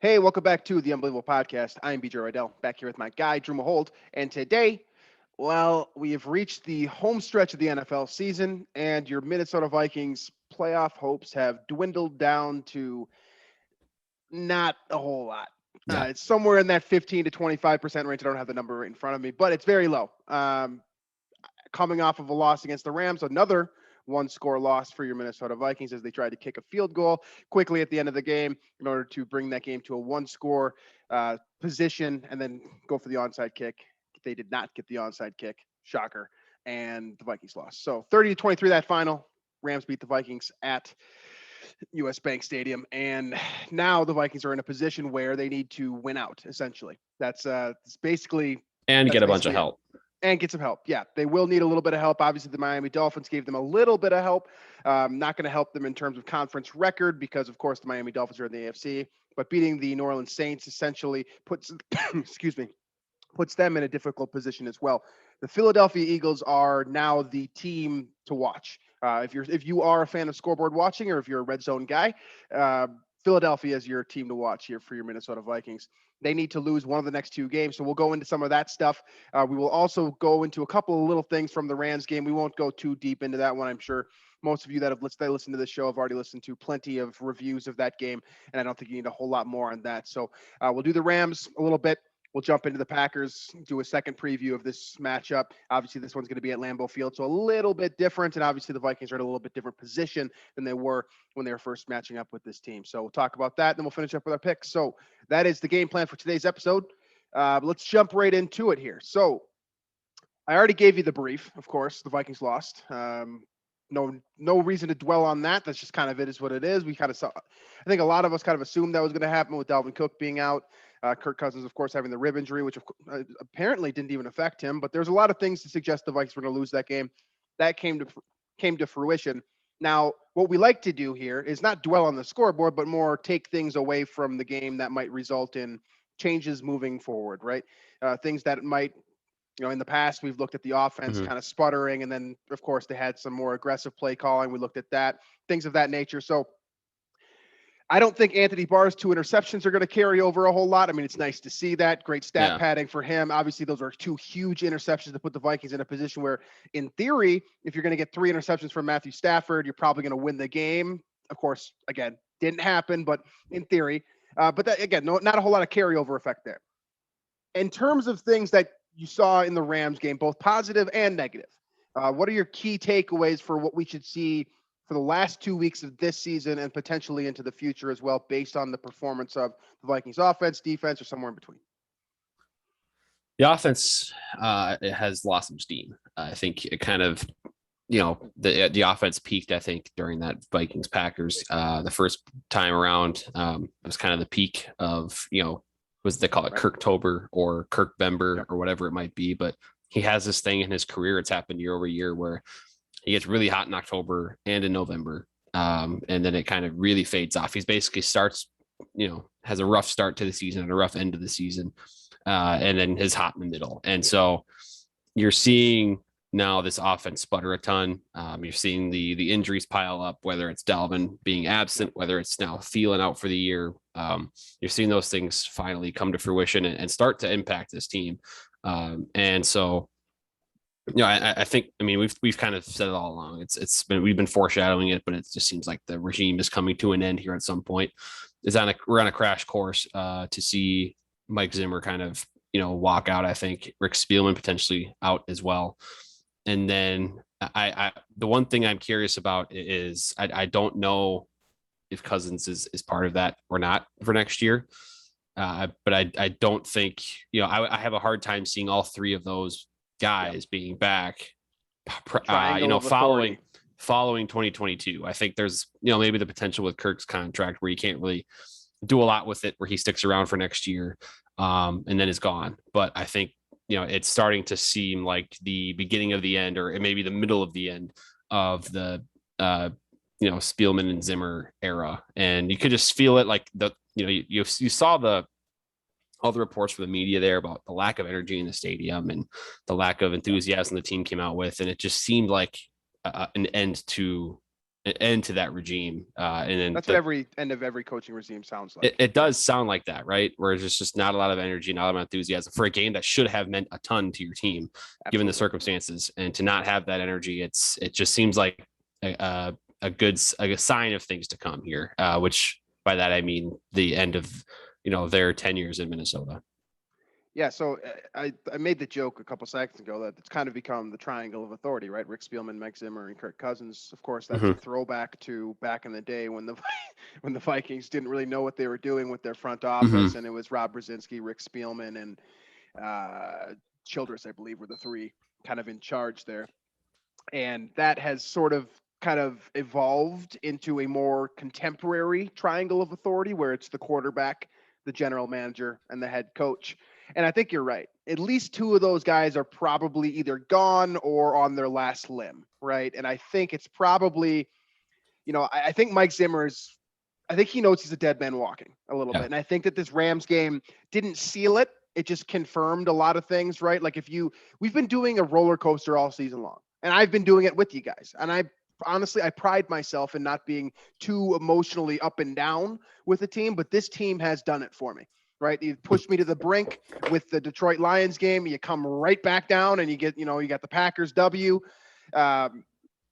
Hey, welcome back to the Unbelievable Podcast. I'm BJ Reidell, back here with my guy, Drew Mahowald. And today, well, we have reached the home stretch of the NFL season, and your Minnesota Vikings playoff hopes have dwindled down to not a whole lot. Yeah. It's somewhere in that 15 to 25% range. I don't have the number in front of me, but it's very low. Coming off of a loss against the Rams, another one-score loss for your Minnesota Vikings as they tried to kick a field goal quickly at the end of the game in order to bring that game to a one-score position and then go for the onside kick. They did not get the onside kick. Shocker. And the Vikings lost. So 30-23 that final. Rams beat the Vikings at US Bank Stadium. And now the Vikings are in a position where they need to win out, essentially. That's basically... And that's get a bunch basically of it. help. And get some help. Yeah, they will need a little bit of help. Obviously, the Miami Dolphins gave them a little bit of help. Not going to help them in terms of conference record because, of course, the Miami Dolphins are in the AFC. But beating the New Orleans Saints essentially puts them in a difficult position as well. The Philadelphia Eagles are now the team to watch. If you are a fan of scoreboard watching, or if you're a red zone guy, Philadelphia is your team to watch here for your Minnesota Vikings. They need to lose one of the next two games. So we'll go into some of that stuff. We will also go into a couple of little things from the Rams game. We won't go too deep into that one. I'm sure most of you that listened to this show have already listened to plenty of reviews of that game, and I don't think you need a whole lot more on that. So we'll do the Rams a little bit. We'll jump into the Packers, do a second preview of this matchup. Obviously, this one's going to be at Lambeau Field, so a little bit different. And obviously, the Vikings are in a little bit different position than they were when they were first matching up with this team. So we'll talk about that, and then we'll finish up with our picks. So that is the game plan for today's episode. Let's jump right into it here. So I already gave you the brief, of course. The Vikings lost. No reason to dwell on that. That's just kind of it is what it is. We kind of saw, I think a lot of us kind of assumed that was going to happen with Dalvin Cook being out. Kirk Cousins, of course, having the rib injury, which apparently didn't even affect him. But there's a lot of things to suggest the Vikings were going to lose that game. That came to fruition. Now, what we like to do here is not dwell on the scoreboard, but more take things away from the game that might result in changes moving forward, right? Things that might, in the past, we've looked at the offense kind of sputtering, and then, of course, they had some more aggressive play calling. We looked at that, things of that nature. So I don't think Anthony Barr's 2 interceptions are going to carry over a whole lot. I mean, it's nice to see that. Great stat padding for him. Obviously, those are 2 huge interceptions to put the Vikings in a position where, in theory, if you're going to get 3 interceptions from Matthew Stafford, you're probably going to win the game. Of course, again, didn't happen, but in theory. But that, again, not a whole lot of carryover effect there. In terms of things that you saw in the Rams game, both positive and negative, what are your key takeaways for what we should see for the last 2 weeks of this season and potentially into the future as well, based on the performance of the Vikings offense, defense, or somewhere in between? The offense it has lost some steam. I think it kind of, the offense peaked, I think, during that Vikings Packers. The first time around, it was kind of the peak of, was they call it Kirktober or Kirkvember or whatever it might be. But he has this thing in his career. It's happened year over year where he gets really hot in October and in November. And then it kind of really fades off. He's basically starts, has a rough start to the season and a rough end of the season. And then is hot in the middle. And so you're seeing now this offense sputter a ton. You're seeing the injuries pile up, whether it's Dalvin being absent, whether it's now Thielen out for the year. You're seeing those things finally come to fruition and start to impact this team. And so, I think, we've kind of said it all along. We've been foreshadowing it, but it just seems like the regime is coming to an end here at some point. We're on a crash course to see Mike Zimmer kind of, walk out. I think Rick Spielman potentially out as well. And then the one thing I'm curious about is I don't know if Cousins is part of that or not for next year. But I don't think, I have a hard time seeing all 3 of those guys being back, following 2022. I think there's, maybe the potential with Kirk's contract where you can't really do a lot with it, where he sticks around for next year and then is gone. But I think, it's starting to seem like the beginning of the end, or maybe the middle of the end of the, Spielman and Zimmer era. And you could just feel it, like you saw all the reports from the media there about the lack of energy in the stadium and the lack of enthusiasm the team came out with. And it just seemed like an end to end to that regime. And then that's what every end of every coaching regime sounds like. It does sound like that, right? Where there's just not a lot of energy, not a lot of enthusiasm for a game that should have meant a ton to your team, given the circumstances. And to not have that energy, it just seems like a good sign of things to come here. Which by that I mean the end of their tenures in Minnesota. Yeah, so I made the joke a couple seconds ago that it's kind of become the triangle of authority, right? Rick Spielman, Mike Zimmer, and Kirk Cousins. Of course, that's a throwback to back in the day when the Vikings didn't really know what they were doing with their front office, and it was Rob Brzezinski, Rick Spielman, and Childress, I believe, were the three kind of in charge there. And that has sort of kind of evolved into a more contemporary triangle of authority where it's the quarterback, the general manager, and the head coach. And I think you're right. At least two of those guys are probably either gone or on their last limb, right? And I think it's probably, I think Mike Zimmer I think he knows he's a dead man walking a little bit. And I think that this Rams game didn't seal it. It just confirmed a lot of things, right? Like we've been doing a roller coaster all season long, and I've been doing it with you guys. And I pride myself in not being too emotionally up and down with the team, but this team has done it for me. Right. You pushed me to the brink with the Detroit Lions game. You come right back down and you get, you got the Packers W.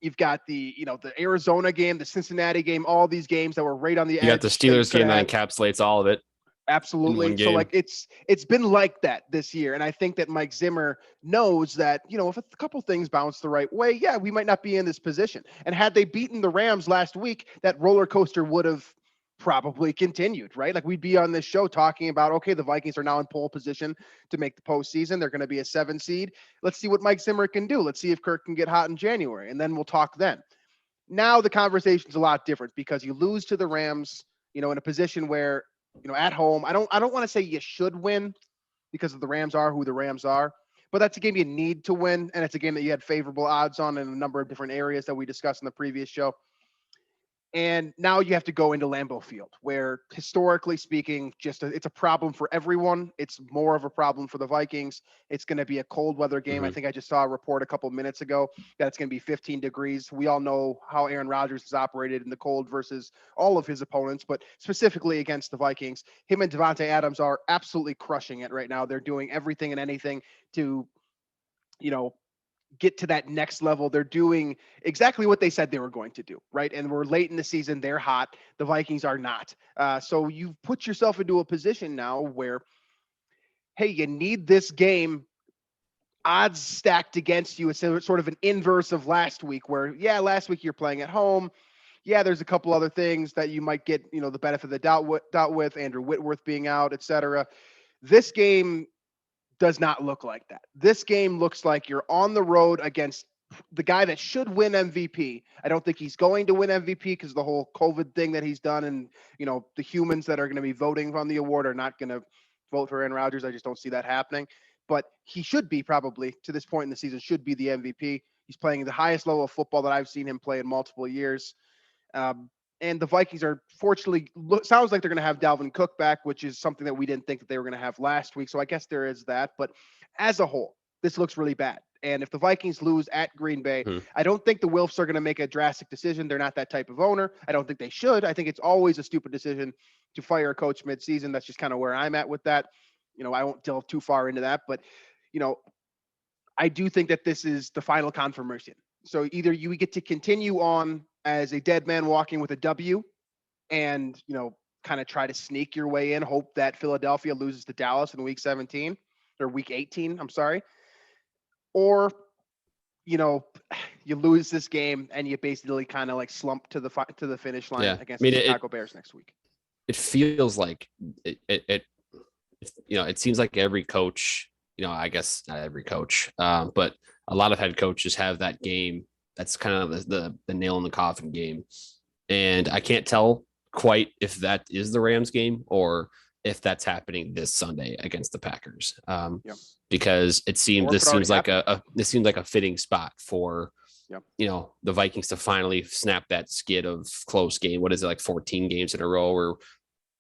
You've got the Arizona game, the Cincinnati game, all these games that were right on the edge. You got the Steelers game that encapsulates all of it. Absolutely. So like it's been like that this year. And I think that Mike Zimmer knows that, if a couple things bounce the right way, yeah, we might not be in this position. And had they beaten the Rams last week, that roller coaster would have probably continued, right? Like we'd be on this show talking about, okay, the Vikings are now in pole position to make the postseason. They're going to be a 7 seed. Let's see what Mike Zimmer can do. Let's see if Kirk can get hot in January, and then we'll talk then. Now the conversation's a lot different because you lose to the Rams, in a position where, at home, I don't want to say you should win because the Rams are who the Rams are, but that's a game you need to win. And it's a game that you had favorable odds on in a number of different areas that we discussed in the previous show. And now you have to go into Lambeau Field, where historically speaking, it's a problem for everyone. It's more of a problem for the Vikings. It's going to be a cold weather game. I think I just saw a report a couple minutes ago that it's going to be 15 degrees. We all know how Aaron Rodgers has operated in the cold versus all of his opponents, but specifically against the Vikings. Him and Devontae Adams are absolutely crushing it right now. They're doing everything and anything to, get to that next level. They're doing exactly what they said they were going to do, right? And we're late in the season. They're hot. The Vikings are not. So you've put yourself into a position now where, hey, you need this game, odds stacked against you. It's sort of an inverse of last week where, yeah, last week you're playing at home. Yeah, there's a couple other things that you might get, the benefit of the doubt with, Andrew Whitworth being out, et cetera. This game does not look like that. This game looks like you're on the road against the guy that should win MVP. I don't think he's going to win MVP because of the whole COVID thing that he's done. And, the humans that are going to be voting on the award are not going to vote for Aaron Rodgers. I just don't see that happening. But he should be probably, to this point in the season, should be the MVP. He's playing the highest level of football that I've seen him play in multiple years. And the Vikings are fortunately sounds like they're going to have Dalvin Cook back, which is something that we didn't think that they were going to have last week. So I guess there is that. But as a whole, this looks really bad. And if the Vikings lose at Green Bay, I don't think the Wilfs are going to make a drastic decision. They're not that type of owner. I don't think they should. I think it's always a stupid decision to fire a coach midseason. That's just kind of where I'm at with that. I won't delve too far into that. But, I do think that this is the final confirmation. So either you get to continue on as a dead man walking with a W and, kind of try to sneak your way in, hope that Philadelphia loses to Dallas in week 17 or week 18. I'm sorry. Or, you lose this game and you basically kind of like slump to the finish line against the Chicago Bears next week. It feels like it seems like every coach, I guess not every coach, but a lot of head coaches have that game. That's kind of the nail in the coffin game. And I can't tell quite if that is the Rams game or if that's happening this Sunday against the Packers. Because this seems like a fitting spot for, the Vikings to finally snap that skid of close game. What is it, like 14 games in a row or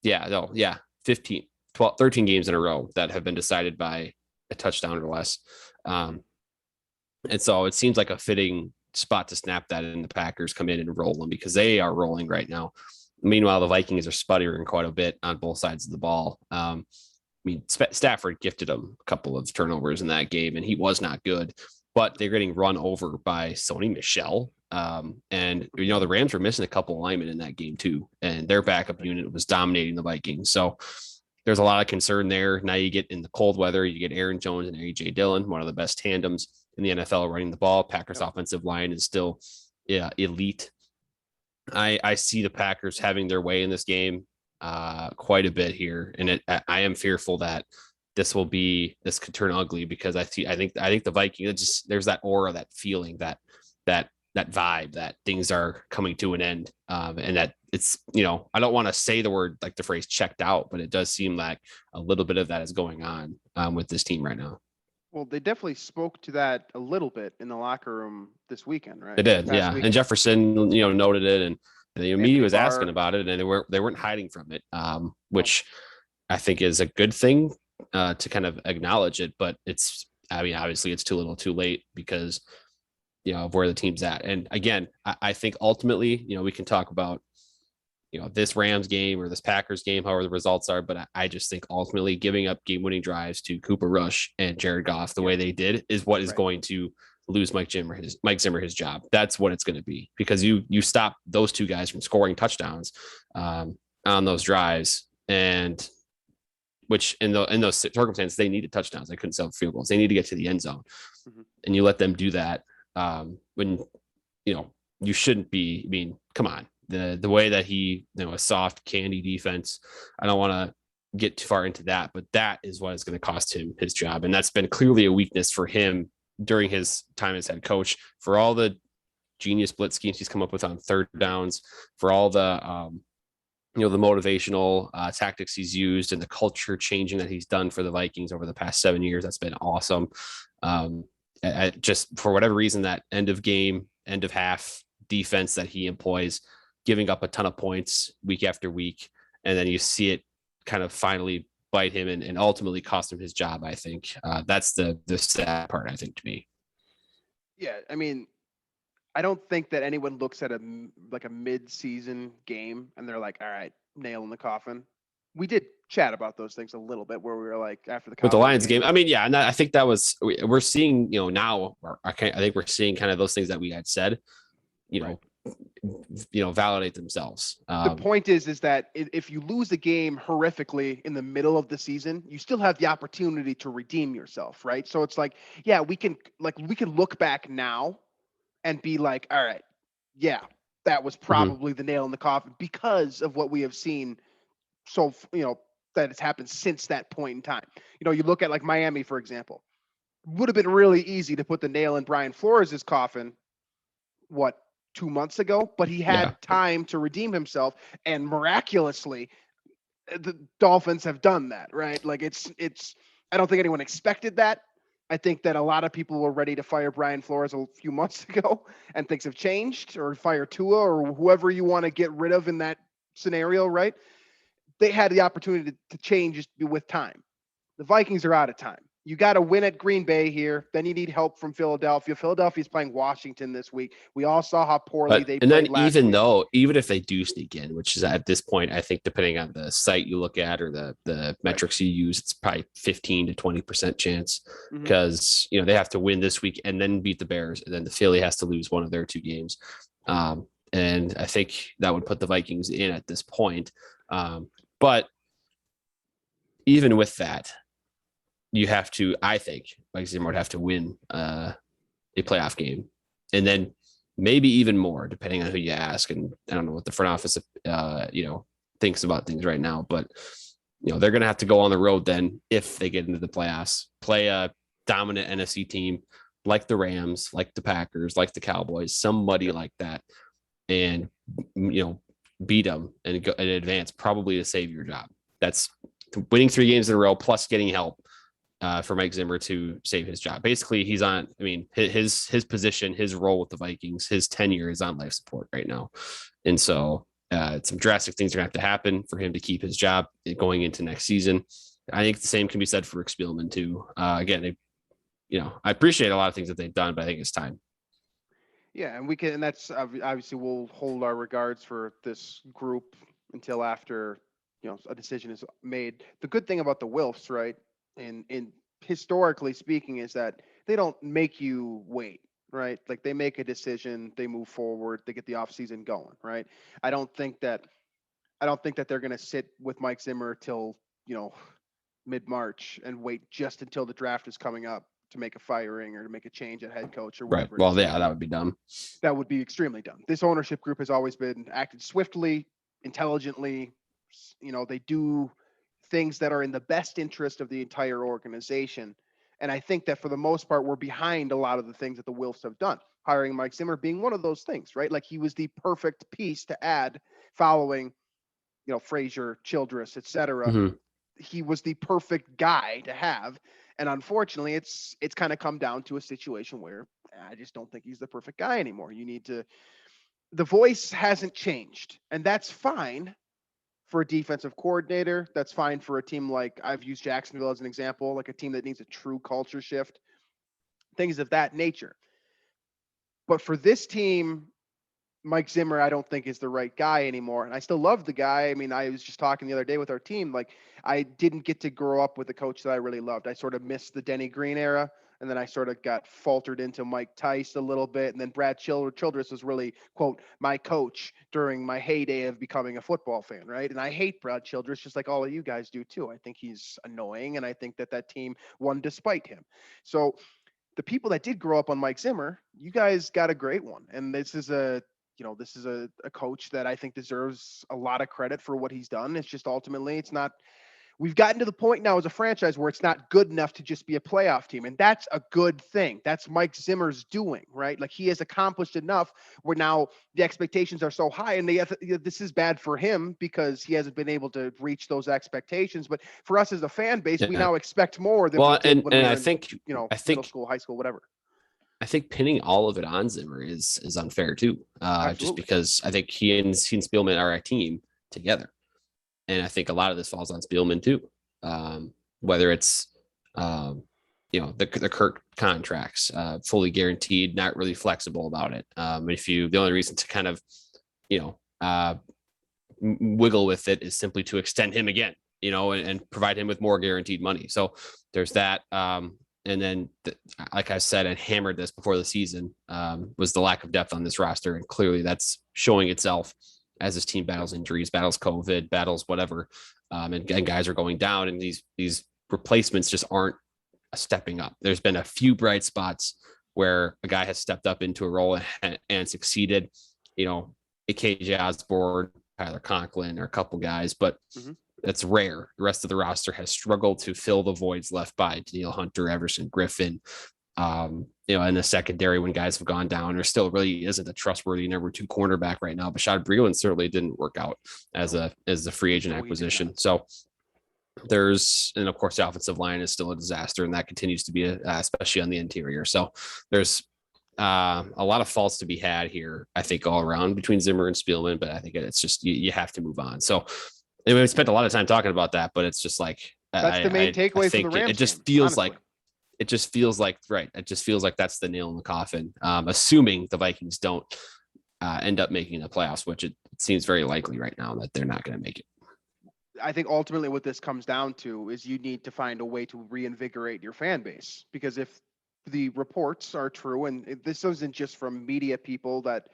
13 games in a row that have been decided by a touchdown or less. And so it seems like a fitting spot to snap that, and the Packers come in and roll them because they are rolling right now. Meanwhile, the Vikings are sputtering quite a bit on both sides of the ball. I mean, Stafford gifted him a couple of turnovers in that game, and he was not good. But they're getting run over by Sony Michel. And, the Rams were missing a couple of linemen in that game, too. And their backup unit was dominating the Vikings. So there's a lot of concern there. Now you get in the cold weather, you get Aaron Jones and A.J. Dillon, one of the best tandems in the NFL running the ball. Packers offensive line is still elite. I see the Packers having their way in this game quite a bit here. And I am fearful that this could turn ugly because I think the Vikings, there's that aura, that feeling, that vibe that things are coming to an end. And that it's, I don't want to say the phrase checked out, but it does seem like a little bit of that is going on with this team right now. Well, they definitely spoke to that a little bit in the locker room this weekend, right? They did, yeah. Weekend. And Jefferson, noted it, and the media was asking about it, and they weren't hiding from it, which I think is a good thing to kind of acknowledge it. But obviously it's too little, too late because of where the team's at. And again, I think ultimately, we can talk about this Rams game or this Packers game, however the results are. But I just think ultimately giving up game-winning drives to Cooper Rush and Jared Goff the way they did is what is going to lose Mike Zimmer his job. That's what it's going to be, because you stop those two guys from scoring touchdowns on those drives, and which in those circumstances they needed touchdowns. They couldn't sell field goals. They need to get to the end zone, and you let them do that when you shouldn't be. I mean, come on. The way that he, a soft candy defense, I don't want to get too far into that, but that is what is going to cost him his job. And that's been clearly a weakness for him during his time as head coach, for all the genius blitz schemes he's come up with on third downs, for all the, the motivational tactics he's used, and the culture changing that he's done for the Vikings over the past 7 years. That's been awesome. Just for whatever reason, that end of game, end of half defense that he employs, giving up a ton of points week after week. And then you see it kind of finally bite him and ultimately cost him his job. I think that's the sad part, I think, to me. Yeah. I mean, I don't think that anyone looks at a mid-season game and they're like, all right, nail in the coffin. We did chat about those things a little bit where we were like, after the Lions game. I mean, yeah. And I think that was, we're seeing, now I think we're seeing kind of those things that we had said, validate themselves. The point is that if you lose a game horrifically in the middle of the season, you still have the opportunity to redeem yourself, right? So it's like, yeah, we can look back now and be like, all right, yeah, that was probably the nail in the coffin because of what we have seen. So, that has happened since that point in time. You look at like Miami, for example, would have been really easy to put the nail in Brian Flores' coffin. 2 months ago, but he had time to redeem himself, and miraculously the Dolphins have done that, right? Like it's I don't think anyone expected that. I think that a lot of people were ready to fire Brian Flores a few months ago, and things have changed, or fire Tua or whoever you want to get rid of in that scenario, right? They had the opportunity to change with time. The Vikings are out of time. You got to win at Green Bay here. Then you need help from Philadelphia. Philadelphia's playing Washington this week. We all saw how poorly they played last week. Even if they do sneak in, which is at this point, I think depending on the site you look at or the metrics you use, it's probably 15 to 20% chance because, they have to win this week and then beat the Bears. And then the Philly has to lose one of their two games. And I think that would put the Vikings in at this point. But even with that, you have to, I think, Mike Zimmer would have to win a playoff game, and then maybe even more, depending on who you ask. And I don't know what the front office, thinks about things right now, but they're going to have to go on the road then if they get into the playoffs, play a dominant NFC team like the Rams, like the Packers, like the Cowboys, somebody like that, and beat them and go and advance, probably to save your job. That's winning 3 games in a row plus getting help. For Mike Zimmer to save his job. Basically, he's on, his position, his role with the Vikings, his tenure is on life support right now. And so some drastic things are going to have to happen for him to keep his job going into next season. I think the same can be said for Rick Spielman too. Again, I appreciate a lot of things that they've done, but I think it's time. Yeah, and we can, and that's obviously we'll hold our regards for this group until after a decision is made. The good thing about the Wilfs, right, and historically speaking, is that they don't make you wait, right? Like they make a decision, they move forward, they get the offseason going, right? I don't think that I don't think that they're going to sit with Mike Zimmer till you know mid March and wait just until the draft is coming up to make a firing or to make a change at head coach or Right. whatever it Well, is going yeah, to that be. would be dumb. That would be extremely dumb. This ownership group has always been acted swiftly, intelligently. They do things that are in the best interest of the entire organization. And I think that for the most part, we're behind a lot of the things that the Wilfs have done. Hiring Mike Zimmer being one of those things, right? Like he was the perfect piece to add following, Frazier, Childress, etc. Mm-hmm. He was the perfect guy to have. And unfortunately, it's kind of come down to a situation where I just don't think he's the perfect guy anymore. The voice hasn't changed, and that's fine for a defensive coordinator. That's fine for a team like I've used Jacksonville as an example, like a team that needs a true culture shift, things of that nature. But for this team, Mike Zimmer, I don't think is the right guy anymore. And I still love the guy. I mean, I was just talking the other day with our team. Like, I didn't get to grow up with a coach that I really loved. I sort of missed the Denny Green era. And then I sort of got faltered into Mike Tice a little bit. And then Brad Childress was really, quote, my coach during my heyday of becoming a football fan, right? And I hate Brad Childress just like all of you guys do too. I think he's annoying. And I think that team won despite him. So the people that did grow up on Mike Zimmer, you guys got a great one. And this is a coach that I think deserves a lot of credit for what he's done. It's just ultimately, it's not, we've gotten to the point now as a franchise where it's not good enough to just be a playoff team. And that's a good thing. That's Mike Zimmer's doing, right? Like he has accomplished enough where now the expectations are so high, and this is bad for him because he hasn't been able to reach those expectations. But for us as a fan base, we Yeah. now expect more than we Well, did when we and were I in, think I middle think school, high school, whatever. I think pinning all of it on Zimmer is unfair too. Just Absolutely. because I think he and Spielman are a team together, and I think a lot of this falls on Spielman too. Whether it's the Kirk contracts, fully guaranteed, not really flexible about it. The only reason to kind of you know wiggle with it is simply to extend him again, and provide him with more guaranteed money. So there's that. And then, like I said, and hammered this before the season, was the lack of depth on this roster. And clearly that's showing itself as this team battles injuries, battles COVID, battles whatever. And guys are going down, and these replacements just aren't stepping up. There's been a few bright spots where a guy has stepped up into a role and succeeded, KJ Osborne, Tyler Conklin, or a couple guys, but that's rare. The rest of the roster has struggled to fill the voids left by Danielle Hunter, Everson Griffin. In the secondary when guys have gone down, there still really isn't a trustworthy number 2 cornerback right now. Bashad Breeland certainly didn't work out as a free agent acquisition. So and of course the offensive line is still a disaster, and that continues to be especially on the interior. So there's a lot of faults to be had here, I think, all around between Zimmer and Spielman, but I think it's just you have to move on. So we spent a lot of time talking about that, but it's just like that's the main takeaway from the Rams. It just feels like right. It just feels like that's the nail in the coffin. Assuming the Vikings don't end up making the playoffs, which it seems very likely right now that they're not going to make it. I think ultimately what this comes down to is you need to find a way to reinvigorate your fan base, because if the reports are true, and this isn't just from media people that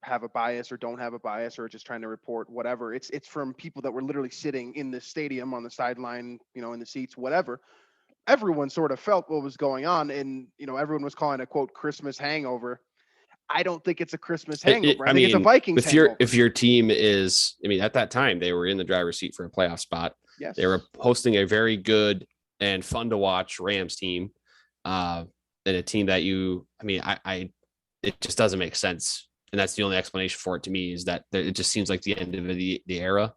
have a bias or don't have a bias or just trying to report whatever, it's from people that were literally sitting in the stadium on the sideline, in the seats, whatever. Everyone sort of felt what was going on, and everyone was calling it a quote Christmas hangover. I don't think it's a Christmas hangover. I think it's a Vikings hangover. If your team is, at that time they were in the driver's seat for a playoff spot. Yes. They were hosting a very good and fun to watch Rams team, and a team that it just doesn't make sense. And that's the only explanation for it to me, is that it just seems like the end of the era.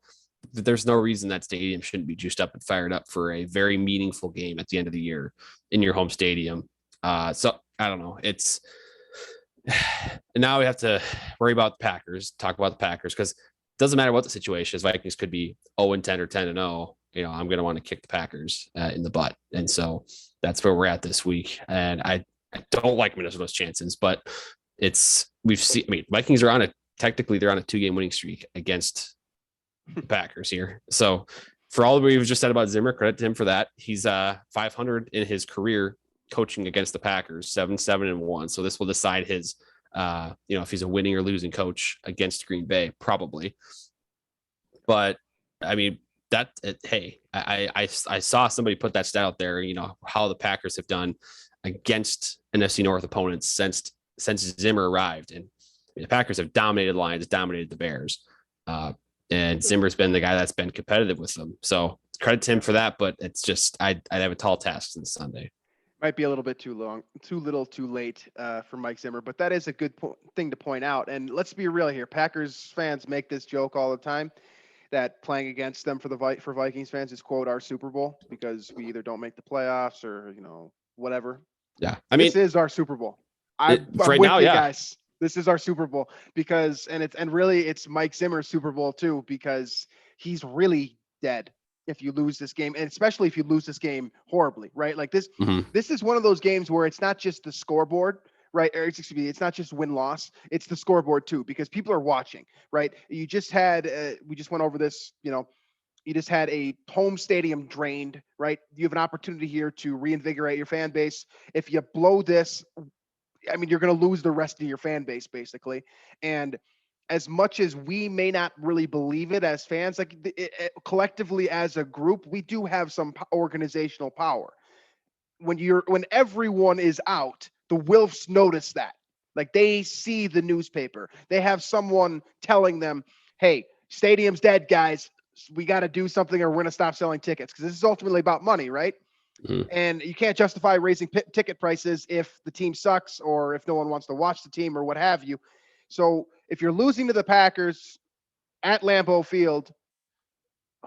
There's no reason that stadium shouldn't be juiced up and fired up for a very meaningful game at the end of the year in your home stadium. So I don't know. It's now we have to worry about the Packers, talk about the Packers, because it doesn't matter what the situation is. Vikings could be 0-10 or 10-0. I'm going to want to kick the Packers in the butt. And so that's where we're at this week. And I don't like Minnesota's chances, but we've seen. I mean, Vikings are technically they're on a 2-game winning streak against the Packers here. So for all we've just said about Zimmer, credit to him for that. He's 500 in his career coaching against the Packers, 7-1. So this will decide his, if he's a winning or losing coach against Green Bay, probably. But I mean, I saw somebody put that stat out there, how the Packers have done against NFC North opponents since Zimmer arrived. And the Packers have dominated Lions, dominated the Bears. And Zimmer's been the guy that's been competitive with them. So credit to him for that, but it's just, I'd have a tall task this Sunday. Might be a little bit too long, too little, too late for Mike Zimmer, but that is a good thing to point out. And let's be real here. Packers fans make this joke all the time that playing against them for Vikings fans is, quote, our Super Bowl, because we either don't make the playoffs or, whatever. Yeah. I mean, this is our Super Bowl. I'm right with now, you yeah. guys. This is our Super Bowl because, and really it's Mike Zimmer's Super Bowl too, because he's really dead if you lose this game, and especially if you lose this game horribly, right? Like this is one of those games where it's not just the scoreboard, right? Or it's not just win-loss, it's the scoreboard too, because people are watching, right? You just had, we just went over this, you just had a home stadium drained, right? You have an opportunity here to reinvigorate your fan base. If you blow this, I mean, you're going to lose the rest of your fan base, basically. And as much as we may not really believe it as fans, like collectively as a group, we do have some organizational power. When everyone is out, the Wilfs notice that. Like they see the newspaper. They have someone telling them, hey, stadium's dead, guys. We got to do something or we're going to stop selling tickets, because this is ultimately about money, right? And you can't justify raising ticket prices if the team sucks or if no one wants to watch the team or what have you. So if you're losing to the Packers at Lambeau Field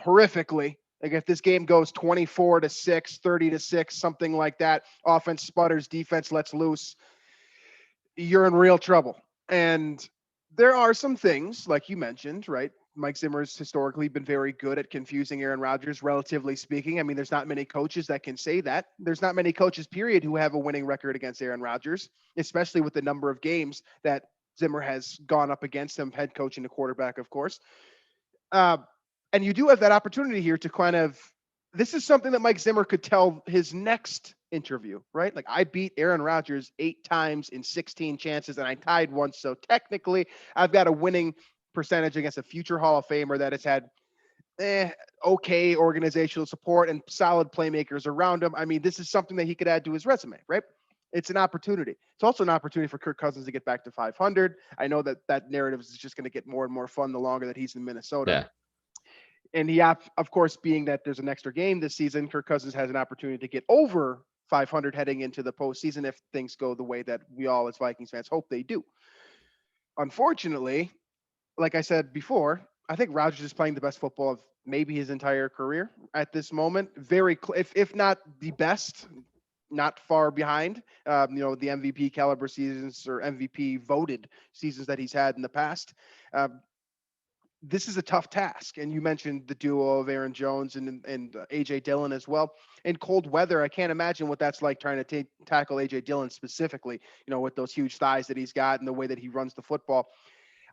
horrifically, like if this game goes 24-6, 30-6, something like that, offense sputters, defense lets loose, you're in real trouble. And there are some things, like you mentioned, right? Mike Zimmer's historically been very good at confusing Aaron Rodgers, relatively speaking. I mean, there's not many coaches that can say that. There's not many coaches, period, who have a winning record against Aaron Rodgers, especially with the number of games that Zimmer has gone up against him, head coaching the quarterback, of course. And you do have that opportunity here to kind of, this is something that Mike Zimmer could tell his next interview, right? Like, I beat Aaron Rodgers 8 times in 16 chances, and I tied once. So technically, I've got a winning percentage against a future Hall of Famer that has had okay organizational support and solid playmakers around him. I mean, this is something that he could add to his resume, right? It's an opportunity. It's also an opportunity for Kirk Cousins to get back to 500. I know that narrative is just going to get more and more fun the longer that he's in Minnesota. Yeah. And he, of course, being that there's an extra game this season, Kirk Cousins has an opportunity to get over 500 heading into the postseason if things go the way that we all as Vikings fans hope they do. Unfortunately, like I said before, I think Rodgers is playing the best football of maybe his entire career at this moment. If not the best, not far behind, the MVP caliber seasons or MVP voted seasons that he's had in the past. This is a tough task. And you mentioned the duo of Aaron Jones and A.J. Dillon as well. In cold weather, I can't imagine what that's like trying to tackle A.J. Dillon specifically, with those huge thighs that he's got and the way that he runs the football.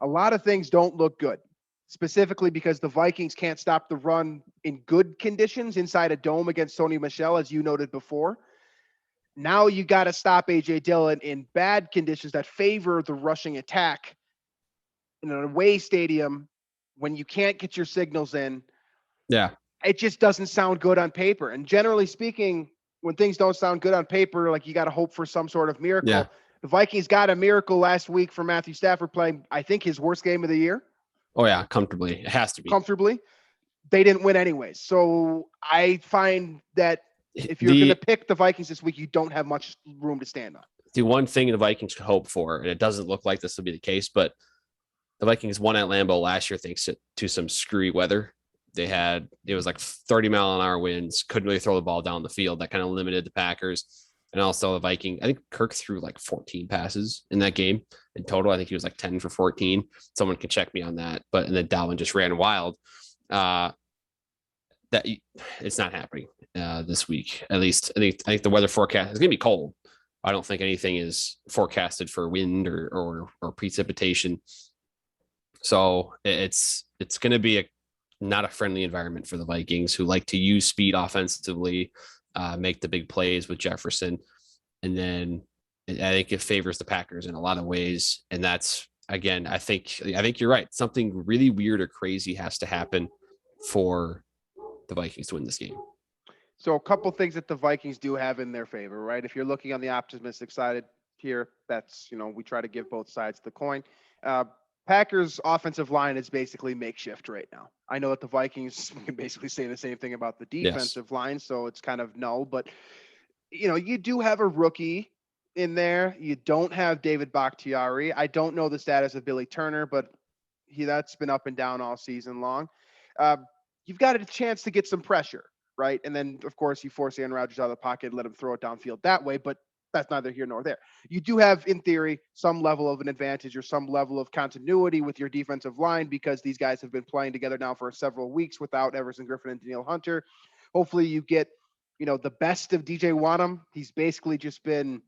A lot of things don't look good, specifically because the Vikings can't stop the run in good conditions inside a dome against Sony Michel, as you noted before. Now you got to stop A.J. Dillon in bad conditions that favor the rushing attack in an away stadium when you can't get your signals in. Yeah. It just doesn't sound good on paper. And generally speaking, when things don't sound good on paper, like you got to hope for some sort of miracle. Yeah. The Vikings got a miracle last week for Matthew Stafford playing, I think, his worst game of the year. Oh, yeah, comfortably. It has to be. Comfortably. They didn't win anyways. So I find that if you're going to pick the Vikings this week, you don't have much room to stand on. The one thing the Vikings could hope for, and it doesn't look like this will be the case, but the Vikings won at Lambeau last year thanks to some screwy weather. It was like 30-mile-an-hour winds, couldn't really throw the ball down the field. That kind of limited the Packers. And also the Viking, I think Kirk threw like 14 passes in that game in total. I think he was like 10 for 14. Someone can check me on that. And then Dalvin just ran wild. That it's not happening this week. At least I think the weather forecast is going to be cold. I don't think anything is forecasted for wind or precipitation. So it's going to be not a friendly environment for the Vikings, who like to use speed offensively, make the big plays with Jefferson. And then I think it favors the Packers in a lot of ways. And that's, again, I think you're right. Something really weird or crazy has to happen for the Vikings to win this game. So a couple things that the Vikings do have in their favor, right? If you're looking on the optimistic side here, that's, we try to give both sides of the coin. Packers offensive line is basically makeshift right now. I know that the Vikings can basically say the same thing about the defensive line, so it's kind of null, but you do have a rookie in there. You don't have David Bakhtiari. I don't know the status of Billy Turner, but that's been up and down all season long. You've got a chance to get some pressure, right? And then, of course, you force Aaron Rodgers out of the pocket, let him throw it downfield that way, but that's neither here nor there. You do have, in theory, some level of an advantage or some level of continuity with your defensive line because these guys have been playing together now for several weeks without Everson Griffin and Danielle Hunter. Hopefully you get, the best of DJ Wanham. He's basically just been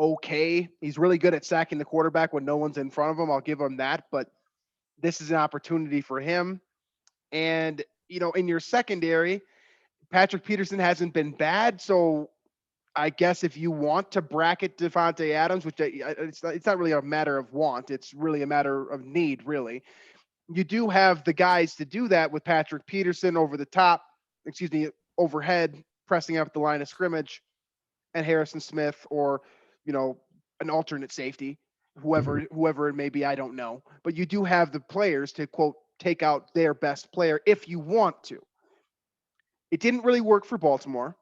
okay. He's really good at sacking the quarterback when no one's in front of him. I'll give him that, but this is an opportunity for him. And, in your secondary, Patrick Peterson hasn't been bad, so I guess if you want to bracket Davante Adams, which it's not really a matter of want, it's really a matter of need, really. You do have the guys to do that with Patrick Peterson overhead, pressing up the line of scrimmage, and Harrison Smith or, an alternate safety, whoever it may be, I don't know. But you do have the players to, quote, take out their best player if you want to. It didn't really work for Baltimore.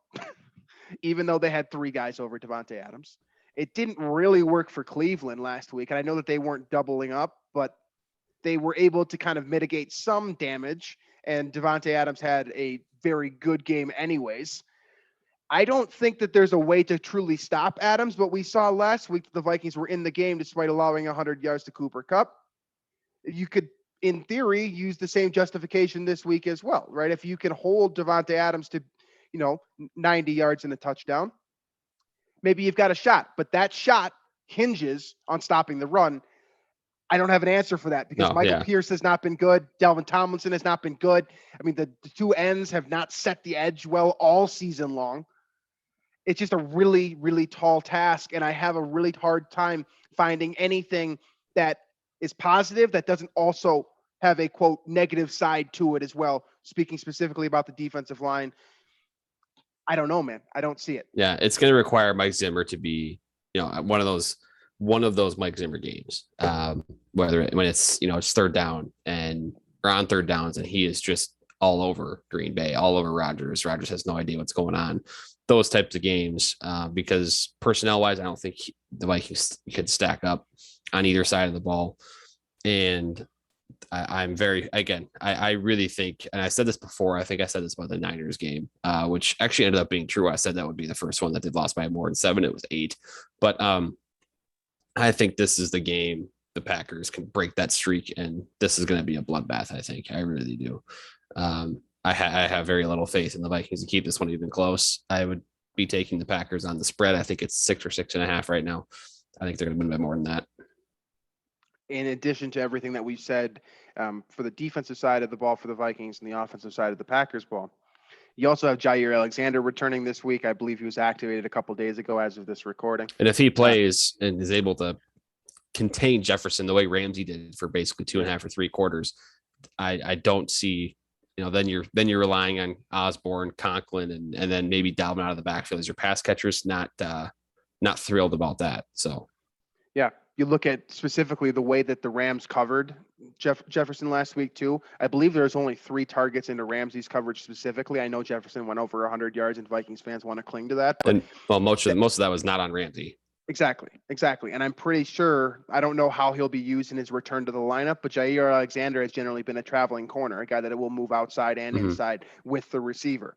Even though they had 3 guys over Davante Adams. It didn't really work for Cleveland last week. And I know that they weren't doubling up, but they were able to kind of mitigate some damage. And Davante Adams had a very good game anyways. I don't think that there's a way to truly stop Adams, but we saw last week the Vikings were in the game despite allowing 100 yards to Cooper Kupp. You could, in theory, use the same justification this week as well, right? If you can hold Davante Adams to 90 yards and a touchdown, maybe you've got a shot, but that shot hinges on stopping the run. I don't have an answer for that because Michael Pierce has not been good. Delvin Tomlinson has not been good. I mean, the 2 ends have not set the edge well all season long. It's just a really, really tall task, and I have a really hard time finding anything that is positive that doesn't also have a, quote, negative side to it as well, speaking specifically about the defensive line. I don't know, man. I don't see it. Yeah, it's going to require Mike Zimmer to be, one of those Mike Zimmer games. When it's it's third down or on third downs, and he is just all over Green Bay, all over Rodgers. Rodgers has no idea what's going on. Those types of games, because personnel wise, I don't think the Vikings could stack up on either side of the ball. And I really think, and I said this before, I think I said this about the Niners game, which actually ended up being true. I said that would be the first one that they'd lost by more than 7. It was 8. But I think this is the game the Packers can break that streak, and this is going to be a bloodbath, I think. I really do. I have very little faith in the Vikings to keep this one even close. I would be taking the Packers on the spread. I think it's 6 or 6.5 right now. I think they're going to win by more than that. In addition to everything that we've said for the defensive side of the ball for the Vikings and the offensive side of the Packers ball, you also have Jair Alexander returning this week. I believe he was activated a couple days ago as of this recording. And if he plays and is able to contain Jefferson the way Ramsey did for basically 2.5 or 3 quarters, I don't see, then you're relying on Osborne, Conklin, and then maybe Dalvin out of the backfield as your pass catchers. Not thrilled about that. So, yeah. You look at specifically the way that the Rams covered Jefferson last week too. I believe there's only 3 targets into Ramsey's coverage specifically. I know Jefferson went over 100 yards, and Vikings fans want to cling to that. But most of that was not on Ramsey. Exactly. And I'm pretty sure, I don't know how he'll be used in his return to the lineup, but Jair Alexander has generally been a traveling corner, a guy that will move outside and inside with the receiver.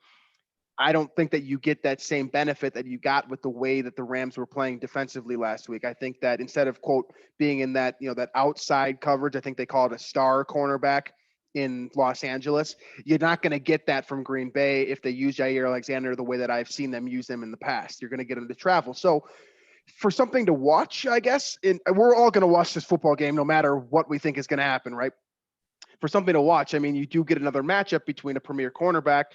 I don't think that you get that same benefit that you got with the way that the Rams were playing defensively last week. I think that instead of, quote, being in that, that outside coverage, I think they call it a star cornerback in Los Angeles. You're not going to get that from Green Bay if they use Jair Alexander the way that I've seen them use them in the past. You're going to get him to travel. So for something to watch, I guess. We're all going to watch this football game no matter what we think is going to happen, right? For something to watch, I mean, you do get another matchup between a premier cornerback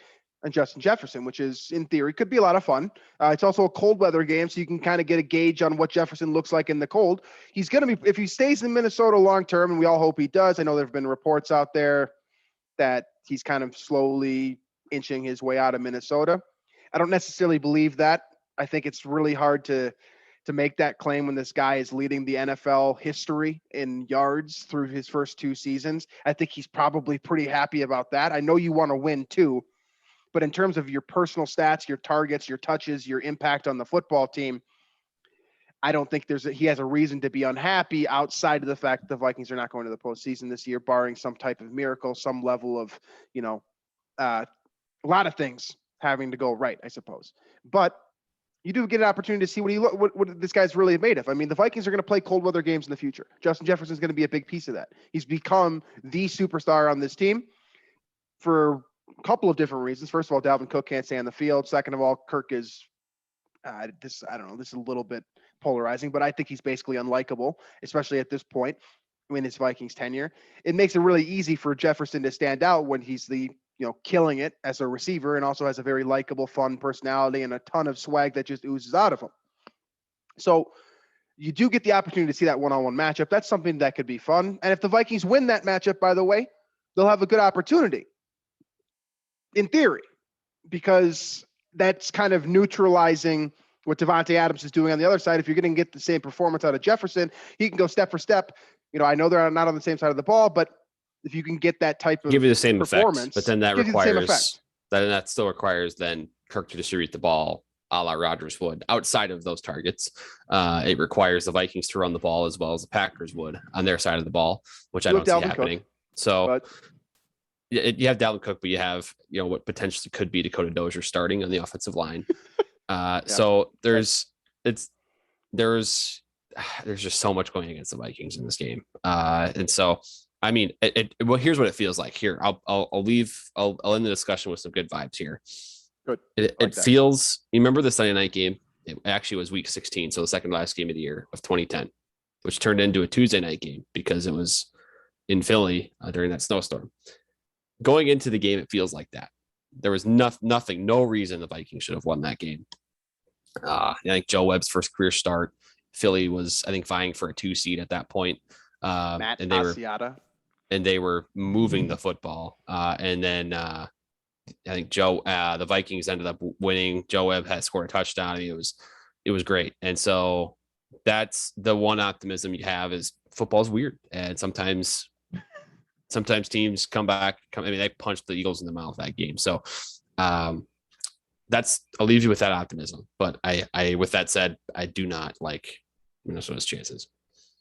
and Justin Jefferson, which is, in theory, could be a lot of fun. It's also a cold weather game, so you can kind of get a gauge on what Jefferson looks like in the cold. He's going to be, if he stays in Minnesota long term, and we all hope he does. I know there have been reports out there that he's kind of slowly inching his way out of Minnesota. I don't necessarily believe that. I think it's really hard to make that claim when this guy is leading the NFL history in yards through his first 2 seasons. I think he's probably pretty happy about that. I know you want to win too, but in terms of your personal stats, your targets, your touches, your impact on the football team, I don't think he has a reason to be unhappy outside of the fact that the Vikings are not going to the postseason this year, barring some type of miracle, some level of, a lot of things having to go right, I suppose. But you do get an opportunity to see what this guy's really made of. I mean, the Vikings are going to play cold weather games in the future. Justin Jefferson is going to be a big piece of that. He's become the superstar on this team for a couple of different reasons. First of all, Dalvin Cook can't stay on the field. Second of all, Kirk is this is a little bit polarizing, but I think he's basically unlikable, especially at this point in his Vikings tenure. It makes it really easy for Jefferson to stand out when he's killing it as a receiver, and also has a very likable, fun personality and a ton of swag that just oozes out of him. So you do get the opportunity to see that one-on-one matchup. That's something that could be fun. And if the Vikings win that matchup, by the way, they'll have a good opportunity in theory, because that's kind of neutralizing what Devontae Adams is doing on the other side. If you're going to get the same performance out of Jefferson, he can go step for step. I know they're not on the same side of the ball, but if you can get that type of give you the same performance, effect, but then that still requires then Kirk to distribute the ball a la Rodgers would outside of those targets. It requires the Vikings to run the ball as well as the Packers would on their side of the ball, which I don't see happening. You have Dalvin Cook, but you have, what potentially could be Dakota Dozier starting on the offensive line. So there's just so much going against the Vikings in this game. And so, I mean, well, here's what it feels like here. I'll end the discussion with some good vibes here. Good. It feels, you remember the Sunday night game? It actually was week 16. So the second last game of the year of 2010, which turned into a Tuesday night game because it was in Philly during that snowstorm. Going into the game, it feels like that. There was no reason the Vikings should have won that game. I think Joe Webb's first career start. Philly was, I think, vying for a 2 seed at that point. Matt Asiata. And they were moving the football. And then I think the Vikings ended up winning. Joe Webb had scored a touchdown. I mean, it was great. And so that's the one optimism you have is football's weird. And sometimes teams come back. They punched the Eagles in the mouth that game. So I'll leave you with that optimism. But I with that said, I do not like Minnesota's chances.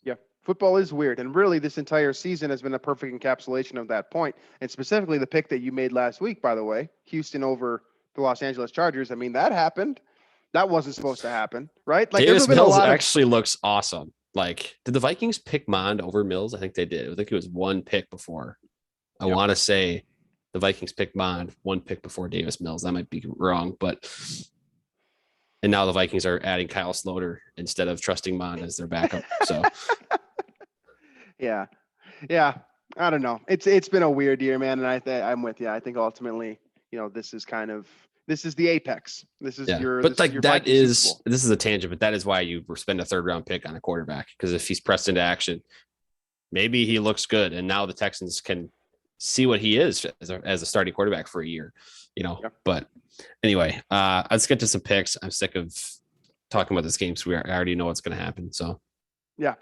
Yeah, football is weird. And really, this entire season has been a perfect encapsulation of that point. And specifically the pick that you made last week, by the way, Houston over the Los Angeles Chargers. I mean, that happened. That wasn't supposed to happen, right? Like, Davis Mills actually looks awesome. Like, did the Vikings pick Mond over Mills? I think they did. I think it was one pick before. I want to say the Vikings picked Mond, one pick before Davis Mills. That might be wrong, and now the Vikings are adding Kyle Sloter instead of trusting Mond as their backup. So, yeah. I don't know. It's been a weird year, man, and I'm with you. I think ultimately, this is the apex. This is your. But this is a tangent, but that is why you spend a 3rd round pick on a quarterback, because if he's pressed into action, maybe he looks good, and now the Texans can see what he is as a starting quarterback for a year, But anyway, let's get to some picks. I'm sick of talking about this game, so I already know what's going to happen. So yeah,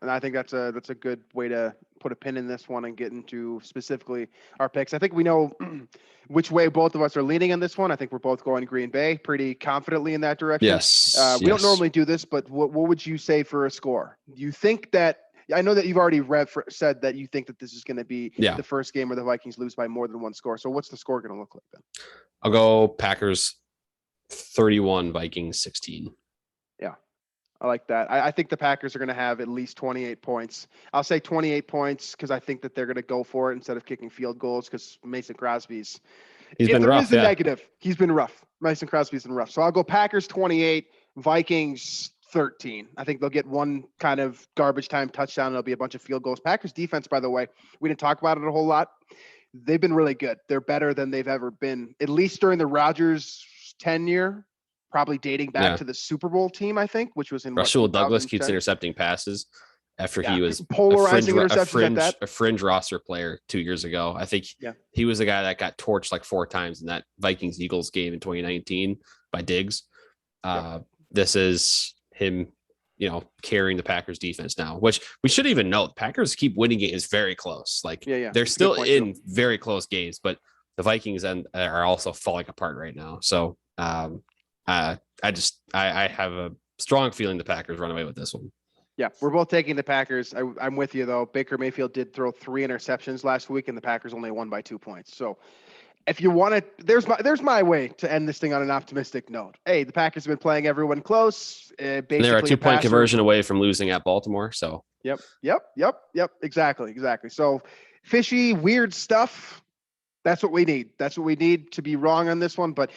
and I think that's a good way to put a pin in this one and get into specifically our picks. I think we know which way both of us are leaning on this one. I think we're both going Green Bay pretty confidently in that direction. Yes. We don't normally do this, but what would you say for a score? You think that? I know that you've already said that you think that this is going to be the first game where the Vikings lose by more than one score. So what's the score going to look like then? I'll go Packers 31, Vikings 16. Yeah, I like that. I think the Packers are going to have at least 28 points. I'll say 28 points because I think that they're going to go for it instead of kicking field goals, because Mason Crosby's been rough. Is a negative. He's been rough. Mason Crosby's been rough. So I'll go Packers 28, Vikings 13. I think they'll get one kind of garbage time touchdown. It'll be a bunch of field goals. Packers defense, by the way, we didn't talk about it a whole lot. They've been really good. They're better than they've ever been, at least during the Rodgers tenure, probably dating back to the Super Bowl team, I think, which was in Russell Douglas keeps intercepting passes after he was polarizing interceptions at that. A fringe roster player 2 years ago. I think he was the guy that got torched like 4 times in that Vikings Eagles game in 2019 by Diggs. This is him, carrying the Packers defense now, which we should even know. The Packers keep winning games very close. Like they're still in very close games, but the Vikings are also falling apart right now. So I have a strong feeling the Packers run away with this one. Yeah, we're both taking the Packers. I'm with you, though. Baker Mayfield did throw 3 interceptions last week, and the Packers only won by 2 points. So if you want to, there's my way to end this thing on an optimistic note. Hey, the Packers have been playing everyone close. Basically, they're a 2-point conversion away from losing at Baltimore. So Yep. Exactly. So fishy, weird stuff. That's what we need. That's what we need to be wrong on this one. But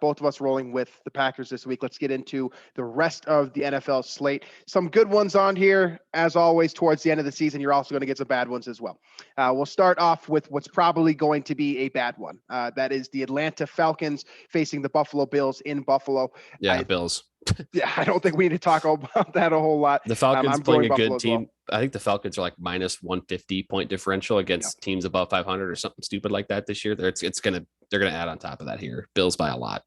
both of us rolling with the Packers this week. Let's get into the rest of the NFL slate. Some good ones on here. As always, towards the end of the season, you're also going to get some bad ones as well. We'll start off with what's probably going to be a bad one. That is the Atlanta Falcons facing the Buffalo Bills in Buffalo. Bills. Yeah, I don't think we need to talk about that a whole lot. The Falcons playing a good team. I think the Falcons are like minus 150 point differential against teams above 500 or something stupid like that this year. They're gonna add on top of that here. Bills by a lot.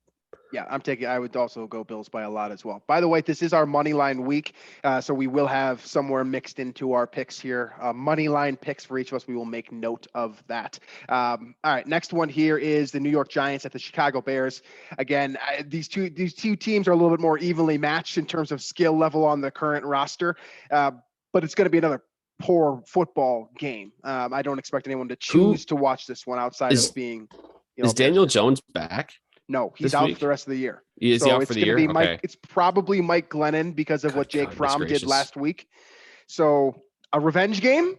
Yeah, I would also go Bills by a lot as well. By the way, this is our money line week, so we will have somewhere mixed into our picks here. Money line picks for each of us. We will make note of that. All right, next one here is the New York Giants at the Chicago Bears. Again, these two teams are a little bit more evenly matched in terms of skill level on the current roster, but it's going to be another poor football game. I don't expect anyone to choose to watch this one outside of being. Is Daniel Jones back? No, he's out for the rest of the year. Is he out for the year? Okay. It's probably Mike Glennon because of what Jake Fromm did last week. So a revenge game?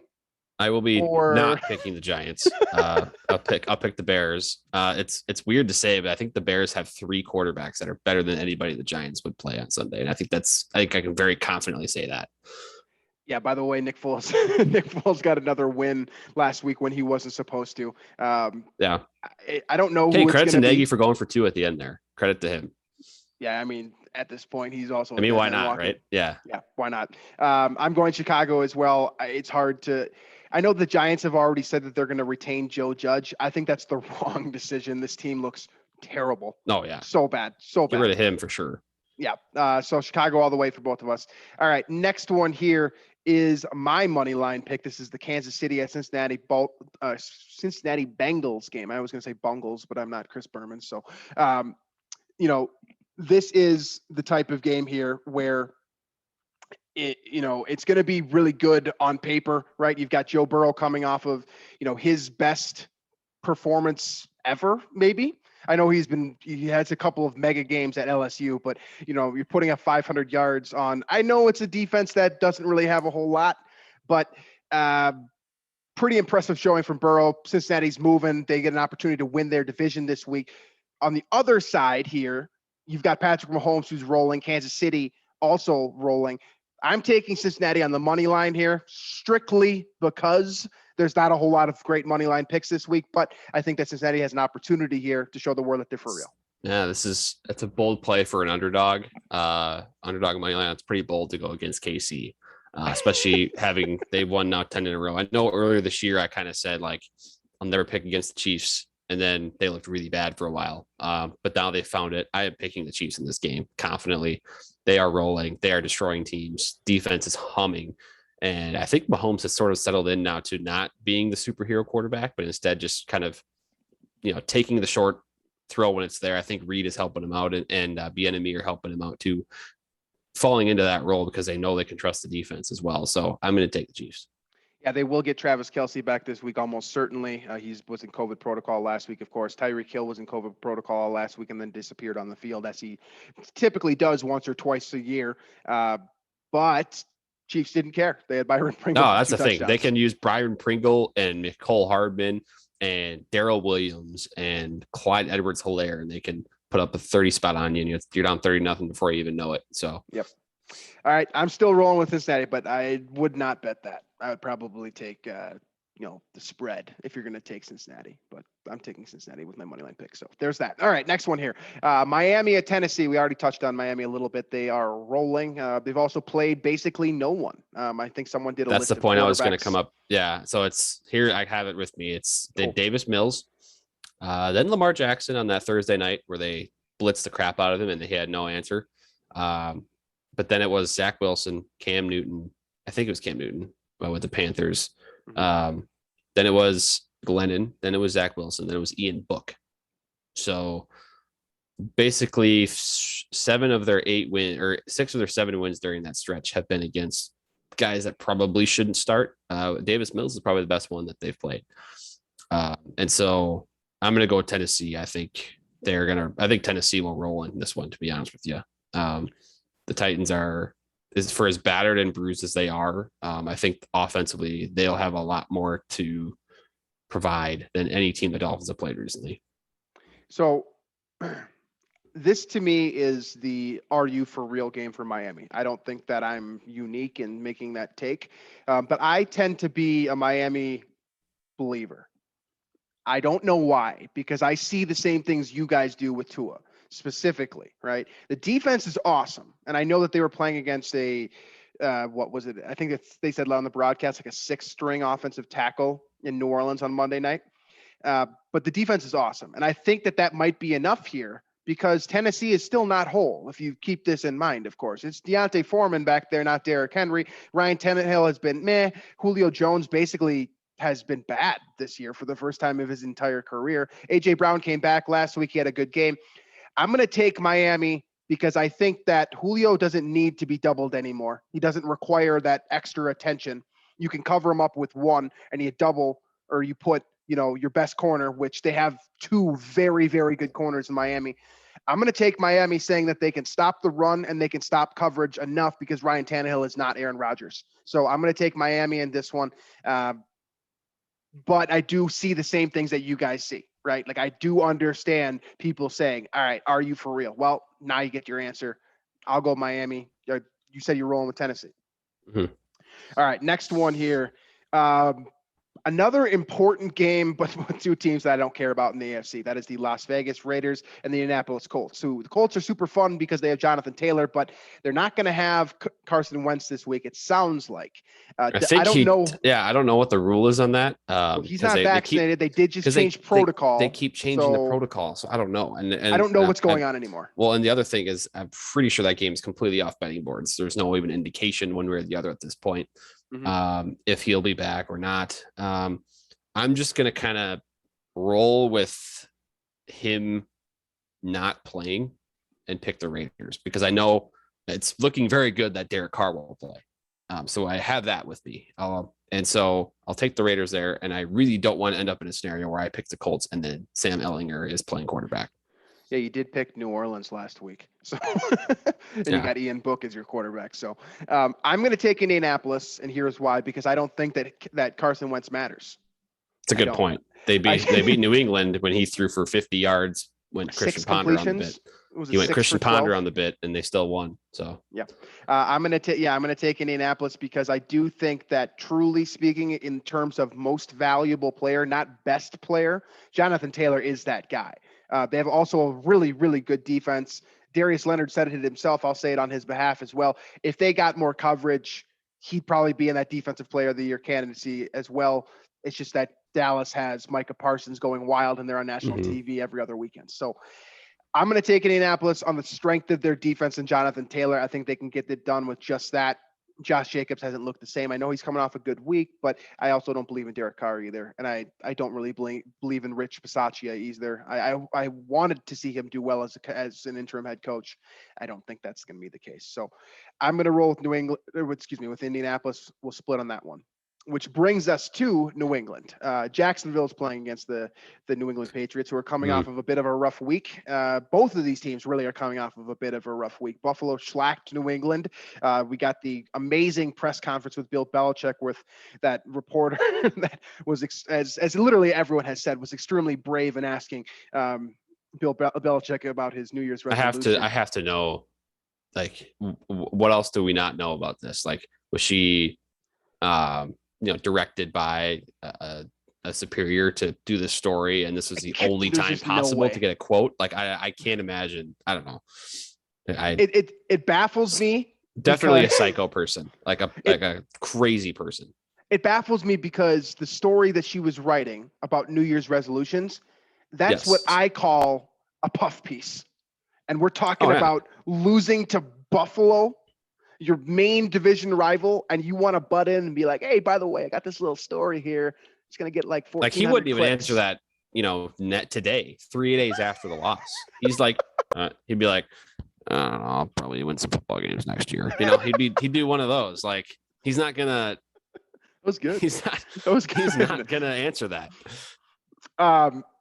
I will be not picking the Giants. I'll pick the Bears. It's weird to say, but I think the Bears have 3 quarterbacks that are better than anybody the Giants would play on Sunday. And I think I can very confidently say that. Yeah, by the way, Nick Foles got another win last week when he wasn't supposed to. I don't know. Hey, credit to Nagy for going for 2 at the end there. Credit to him. Yeah, I mean, at this point, he's also. I mean, why not, right? Yeah, why not? I'm going Chicago as well. It's hard to. I know the Giants have already said that they're going to retain Joe Judge. I think that's the wrong decision. This team looks terrible. Oh, yeah. So bad. Get rid of him for sure. Yeah. So Chicago all the way for both of us. All right. Next one here is my money line pick. This is the Kansas City at Cincinnati Bengals game. I was going to say Bungles, but I'm not Chris Berman. So, this is the type of game here where it's going to be really good on paper, right? You've got Joe Burrow coming off of, his best performance ever, maybe. I know he has a couple of mega games at LSU, but you're putting up 500 yards on. I know it's a defense that doesn't really have a whole lot, but pretty impressive showing from Burrow. Cincinnati's moving. They get an opportunity to win their division this week. On the other side here, you've got Patrick Mahomes who's rolling. Kansas City also rolling. I'm taking Cincinnati on the money line here strictly because there's not a whole lot of great money line picks this week, but I think that Cincinnati has an opportunity here to show the world that they're for real. Yeah, that's a bold play for an underdog. Underdog money line. It's pretty bold to go against KC, especially they've won now 10 in a row. I know earlier this year I kind of said like I'll never pick against the Chiefs, and then they looked really bad for a while. But now they found it. I am picking the Chiefs in this game confidently. They are rolling. They are destroying teams. Defense is humming. And I think Mahomes has sort of settled in now to not being the superhero quarterback, but instead just kind of, taking the short throw when it's there. I think Reed is helping him out, and Bieniemy are helping him out too, falling into that role because they know they can trust the defense as well. So I'm going to take the Chiefs. Yeah, they will get Travis Kelce back this week, almost certainly. He was in COVID protocol last week, of course. Tyreek Hill was in COVID protocol last week and then disappeared on the field, as he typically does once or twice a year. But Chiefs didn't care. They had Byron Pringle. No, that's the thing. They can use Byron Pringle and Mecole Hardman and Darrell Williams and Clyde Edwards-Helaire, and they can put up a 30 spot on you, and you're down 30-0 before you even know it. So, yep. All right, I'm still rolling with Cincinnati, but I would not bet that. I would probably take, the spread if you're going to take Cincinnati. But I'm taking Cincinnati with my money line pick. So there's that. All right, next one here. Miami at Tennessee. We already touched on Miami a little bit. They are rolling. They've also played basically no one. I think someone did a That's list the of point I was going to quarterbacks. come up. Yeah. So it's here. I have it with me. It's Cool. Davis Mills, then Lamar Jackson on that Thursday night where they blitzed the crap out of him and he had no answer. But then it was Zach Wilson, Cam Newton. I think it was Cam Newton with the Panthers. Mhm. Then it was Glennon. Then it was Zach Wilson. Then it was Ian Book. So basically 7 of their 8 wins or 6 of their 7 wins during that stretch have been against guys that probably shouldn't start. Davis Mills is probably the best one that they've played. And so I'm going to go with Tennessee. I think Tennessee will roll in this one, to be honest with you. The Titans is for as battered and bruised as they are. I think offensively they'll have a lot more to provide than any team the Dolphins have played recently. So this to me is the are you for real game for Miami. I don't think that I'm unique in making that take, but I tend to be a Miami believer. I don't know why, because I see the same things you guys do with Tua specifically, right? The defense is awesome. And I know that they were playing against what was it? I think they said on the broadcast, like a 6-string offensive tackle in New Orleans on Monday night. But the defense is awesome. And I think that might be enough here because Tennessee is still not whole. If you keep this in mind, of course, it's Deontay Foreman back there, not Derrick Henry. Ryan Tannehill has been meh. Julio Jones basically has been bad this year for the first time of his entire career. AJ Brown came back last week. He had a good game. I'm going to take Miami because I think that Julio doesn't need to be doubled anymore. He doesn't require that extra attention. You can cover him up with one and you double or you put, your best corner, which they have 2 very, very good corners in Miami. I'm going to take Miami saying that they can stop the run and they can stop coverage enough because Ryan Tannehill is not Aaron Rodgers. So I'm going to take Miami in this one. But I do see the same things that you guys see, right? Like I do understand people saying, all right, are you for real? Well, now you get your answer. I'll go Miami. You said you're rolling with Tennessee. Mm-hmm. All right, next one here. Another important game, but with 2 teams that I don't care about in the AFC. That is the Las Vegas Raiders and the Indianapolis Colts. So the Colts are super fun because they have Jonathan Taylor, but they're not going to have Carson Wentz this week. It sounds like. I don't know. Yeah, I don't know what the rule is on that. He's not vaccinated. They did just change protocol. They keep changing the protocol, so I don't know. And I don't know what's going on anymore. Well, and the other thing is, I'm pretty sure that game is completely off betting boards. There's no even indication one way or the other at this point. Mm-hmm. If he'll be back or not. I'm just going to kind of roll with him not playing and pick the Raiders because I know it's looking very good that Derek Carr will play. So I have that with me. And so I'll take the Raiders there. And I really don't want to end up in a scenario where I pick the Colts and then Sam Ehlinger is playing quarterback. Yeah, you did pick New Orleans last week. So and you got Ian Book as your quarterback. So I'm going to take Indianapolis, and here's why, because I don't think that Carson Wentz matters. It's a good point. They beat New England when he threw for 50 yards when Christian Ponder on the bit. He went Christian Ponder on the bit, and they still won. So yeah, I'm going to take Indianapolis because I do think that, truly speaking, in terms of most valuable player, not best player, Jonathan Taylor is that guy. They have also a really, really good defense. Darius Leonard said it himself. I'll say it on his behalf as well. If they got more coverage, he'd probably be in that Defensive Player of the Year candidacy as well. It's just that Dallas has Micah Parsons going wild and they're on national TV every other weekend. So I'm going to take Indianapolis on the strength of their defense and Jonathan Taylor. I think they can get it done with just that. Josh Jacobs hasn't looked the same. I know he's coming off a good week, but I also don't believe in Derek Carr either. And I don't really believe in Rich Bisaccia either. I wanted to see him do well as an interim head coach. I don't think that's going to be the case. So I'm going to roll with with Indianapolis. We'll split on that one. Which brings us to New England. Jacksonville is playing against the New England Patriots, who are coming off of a bit of a rough week. Both of these teams really are coming off of a bit of a rough week. Buffalo shellacked New England. We got the amazing press conference with Bill Belichick with that reporter that was, as literally everyone has said, was extremely brave in asking Bill Belichick about his New Year's resolution. I have to know like what else do we not know about this? Like, was she, directed by a superior to do this story, and this was the only time possible to get a quote? Like, I can't imagine. I don't know. It baffles me. Definitely a psycho person, like a crazy person. It baffles me because the story that she was writing about New Year's resolutions, that's what I call a puff piece. And we're talking about losing to Buffalo, your main division rival, and you want to butt in and be like, hey, by the way, I got this little story here. It's going to get like 1400 Like, he wouldn't even clicks. answer that, net today, 3 days after the loss. He's like, he'd be like, I don't know, I'll probably win some football games next year. He'd do one of those. Like, he's not going to. That was good. He's not going to answer that.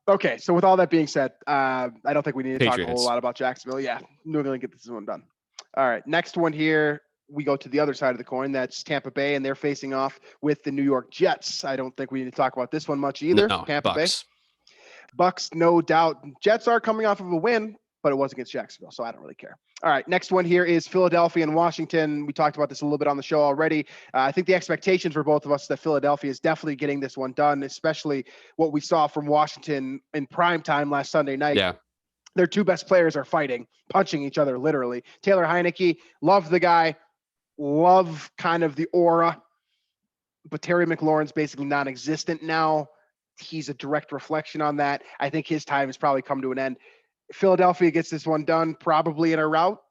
Okay, so with all that being said, I don't think we need to talk a whole lot about Jacksonville. Yeah, we're going to get this one done. All right, next one here, we go to the other side of the coin. That's Tampa Bay, and they're facing off with the New York Jets. I don't think we need to talk about this one much either. No, Tampa Bucks. Bay. Bucks, no doubt. Jets are coming off of a win, but it was against Jacksonville, so I don't really care. All right, next one here is Philadelphia and Washington. We talked about this a little bit on the show already. I think the expectations for both of us that Philadelphia is definitely getting this one done, especially what we saw from Washington in prime time last Sunday night. Yeah. Their two best players are fighting, punching each other literally. Taylor Heineke, love the guy, love kind of the aura, but Terry McLaurin's basically non-existent now. He's a direct reflection on that. I think his time has probably come to an end. Philadelphia gets this one done, probably in a rout.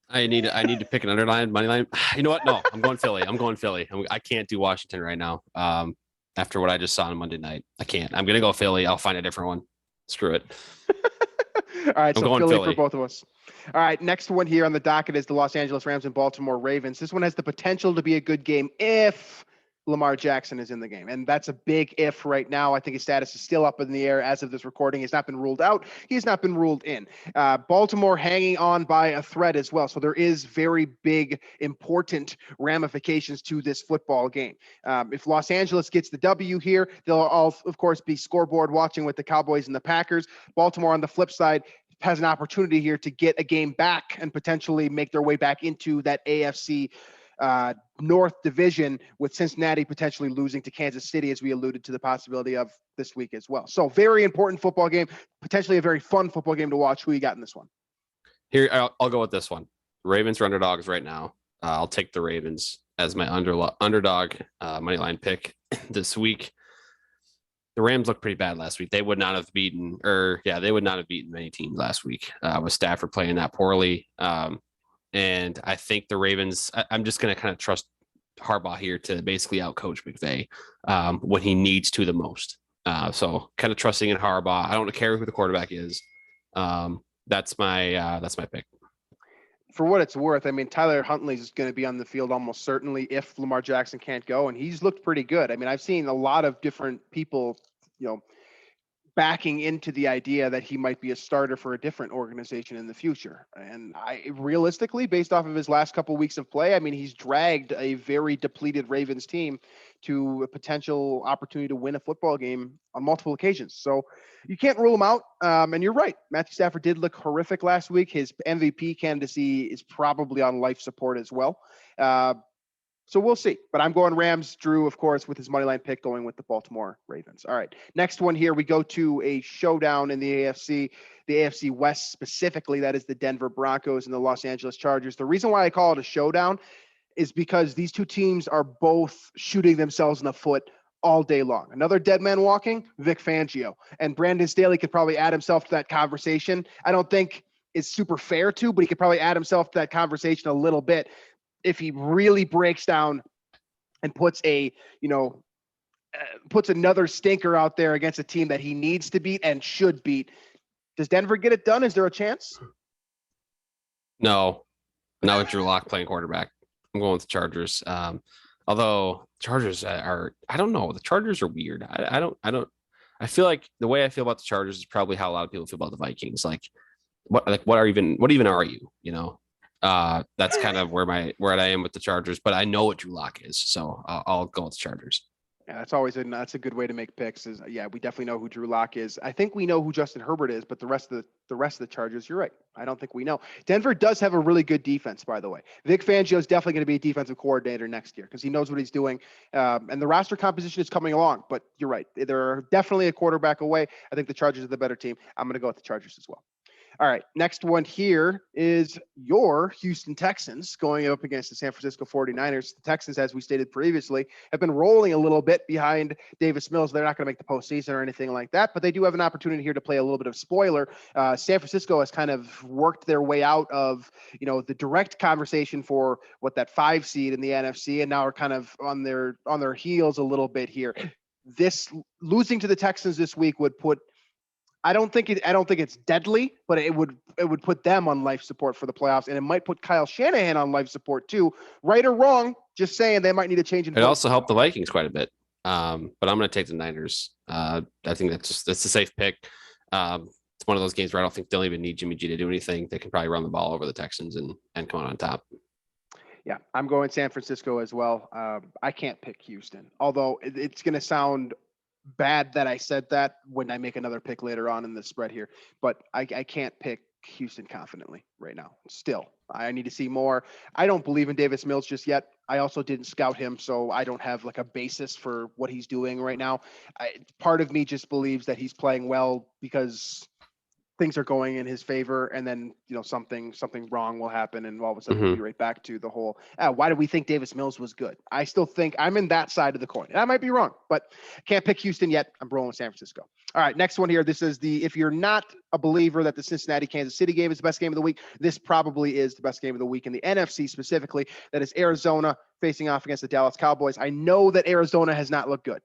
I need to pick an underline, money line. You know what? No, I'm going Philly. I can't do Washington right now. After what I just saw on Monday night, I can't. I'm going to go Philly. I'll find a different one. Screw it. All right, so Philly for both of us. All right, next one here on the docket is the Los Angeles Rams and Baltimore Ravens. This one has the potential to be a good game if Lamar Jackson is in the game. And that's a big if right now. I think his status is still up in the air as of this recording. He's not been ruled out. He's not been ruled in. Baltimore hanging on by a thread as well. So there is very big, important ramifications to this football game. If Los Angeles gets the W here, they'll all, of course, be scoreboard watching with the Cowboys and the Packers. Baltimore on the flip side has an opportunity here to get a game back and potentially make their way back into that AFC North division, with Cincinnati potentially losing to Kansas City, as we alluded to the possibility of this week as well. So very important football game, potentially a very fun football game to watch. Who you got in this one? Here, I'll go with this one. Ravens are underdogs right now. I'll take the Ravens as my underdog money line pick this week. The Rams looked pretty bad last week. They would not have beaten many teams last week with Stafford playing that poorly. And I think the Ravens, I'm just going to kind of trust Harbaugh here to basically outcoach McVay when he needs to the most. So kind of trusting in Harbaugh. I don't care who the quarterback is. That's my pick. For what it's worth, I mean, Tyler Huntley is going to be on the field almost certainly if Lamar Jackson can't go, and he's looked pretty good. I mean, I've seen a lot of different people, backing into the idea that he might be a starter for a different organization in the future. And realistically, based off of his last couple of weeks of play, I mean, he's dragged a very depleted Ravens team to a potential opportunity to win a football game on multiple occasions. So you can't rule him out. And you're right. Matthew Stafford did look horrific last week. His MVP candidacy is probably on life support as well. So we'll see. But I'm going Rams. Drew, of course, with his moneyline pick, going with the Baltimore Ravens. All right. Next one here, we go to a showdown in the AFC West specifically. That is the Denver Broncos and the Los Angeles Chargers. The reason why I call it a showdown is because these two teams are both shooting themselves in the foot all day long. Another dead man walking, Vic Fangio. And Brandon Staley could probably add himself to that conversation. I don't think it's super fair to, but he could probably add himself to that conversation a little bit if he really breaks down and puts another stinker out there against a team that he needs to beat and should beat. Does Denver get it done? Is there a chance? No, not with Drew Lock playing quarterback. I'm going with the Chargers. Although Chargers I don't know. The Chargers are weird. I feel like the way I feel about the Chargers is probably how a lot of people feel about the Vikings. What even are you? That's kind of where I am with the Chargers, but I know what Drew Lock is, so I'll go with the Chargers. Yeah, that's a good way to make picks. Is yeah, we definitely know who Drew Lock is. I think we know who Justin Herbert is, but the rest of the Chargers, you're right. I don't think we know. Denver does have a really good defense, by the way. Vic Fangio is definitely going to be a defensive coordinator next year because he knows what he's doing, and the roster composition is coming along. But you're right, they're definitely a quarterback away. I think the Chargers are the better team. I'm going to go with the Chargers as well. All right, next one here is your Houston Texans going up against the San Francisco 49ers. The Texans, as we stated previously, have been rolling a little bit behind Davis Mills. They're not going to make the postseason or anything like that, but they do have an opportunity here to play a little bit of spoiler. San Francisco has kind of worked their way out of, the direct conversation for what that 5 seed in the NFC, and now are kind of on their heels a little bit here. This losing to the Texans this week would put I don't think it's deadly, but it would put them on life support for the playoffs, and it might put Kyle Shanahan on life support too. Right or wrong, just saying they might need a change in. It also helped the Vikings quite a bit. But I'm going to take the Niners. I think that's a safe pick. It's one of those games where I don't think they'll even need Jimmy G to do anything. They can probably run the ball over the Texans and come on top. Yeah, I'm going San Francisco as well. I can't pick Houston, although it's going to sound bad that I said that when I make another pick later on in the spread here, but I can't pick Houston confidently right now. Still, I need to see more. I don't believe in Davis Mills just yet. I also didn't scout him, so I don't have like a basis for what he's doing right now. Part of me just believes that he's playing well because things are going in his favor, and then something wrong will happen, and all of a sudden we'll be right back to the whole why do we think Davis Mills was good? I still think I'm in that side of the coin. I might be wrong, but can't pick Houston yet. I'm rolling with San Francisco. All right, next one here. This is if you're not a believer that the Cincinnati Kansas City game is the best game of the week, this probably is the best game of the week in the NFC specifically. That is Arizona facing off against the Dallas Cowboys. I know that Arizona has not looked good.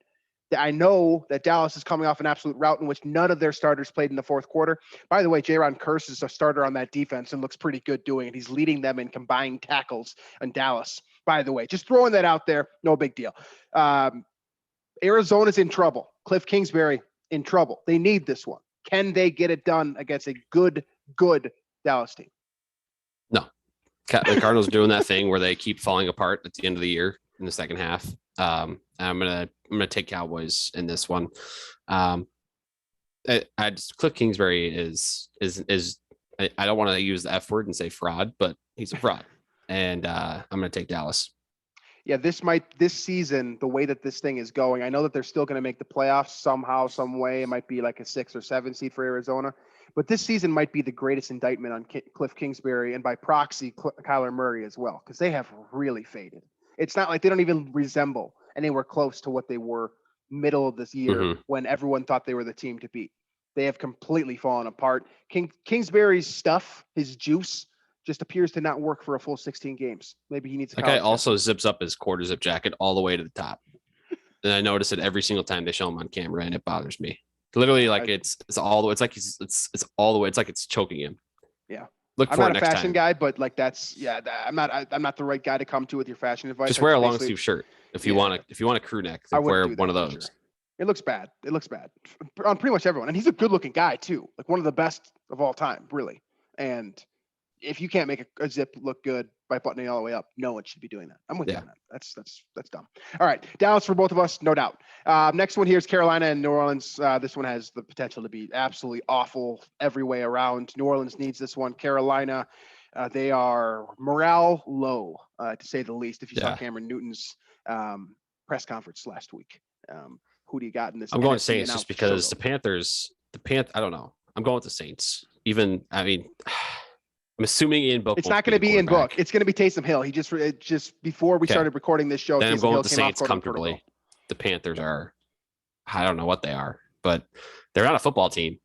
I know that Dallas is coming off an absolute rout in which none of their starters played in the fourth quarter. By the way, Jaron Kearse is a starter on that defense and looks pretty good doing it. He's leading them in combined tackles in Dallas, by the way. Just throwing that out there, no big deal. Arizona's in trouble. Cliff Kingsbury in trouble. They need this one. Can they get it done against a good Dallas team? No. The Cardinals doing that thing where they keep falling apart at the end of the year in the second half. I'm gonna take Cowboys in this one. Cliff Kingsbury is I don't want to use the F word and say fraud, but he's a fraud, and I'm gonna take Dallas. Yeah, this season, the way that this thing is going, I know that they're still going to make the playoffs somehow, some way. It might be like a 6 or 7 seed for Arizona, but this season might be the greatest indictment on Cliff Kingsbury and by proxy Kyler Murray as well, because they have really faded. It's not like they don't even resemble anywhere close to what they were middle of this year when everyone thought they were the team to beat. They have completely fallen apart. Kingsbury's stuff, his juice, just appears to not work for a full 16 games. Maybe he needs a guy also zips up his quarter zip jacket all the way to the top. And I notice it every single time they show him on camera, and it bothers me. Literally, like it's all the way. It's like it's all the way. It's like it's choking him. Yeah. Look I'm for not it a next fashion time. guy, but like I'm not the right guy to come to with your fashion advice. Just wear a long sleeve shirt if you want a crew neck. Like wear one of those. Sure. It looks bad. It looks bad on pretty much everyone, and he's a good-looking guy too, like one of the best of all time, really. And if you can't make a zip look good by buttoning it all the way up, no one should be doing that. I'm with you on that. That's dumb. All right, Dallas for both of us, no doubt. Next one here is Carolina and New Orleans. This one has the potential to be absolutely awful every way around. New Orleans needs this one. Carolina, they are morale low, to say the least. If you saw Cameron Newton's press conference last week, who do you got in this? I'm going Saints just because the Panthers. I don't know. I'm going with the Saints. I'm assuming Ian Book. It's not going to be in Book. It's going to be Taysom Hill. He just before we started recording this show. Then I'm going with the Saints comfortably. Protocol. The Panthers are, I don't know what they are, but they're not a football team.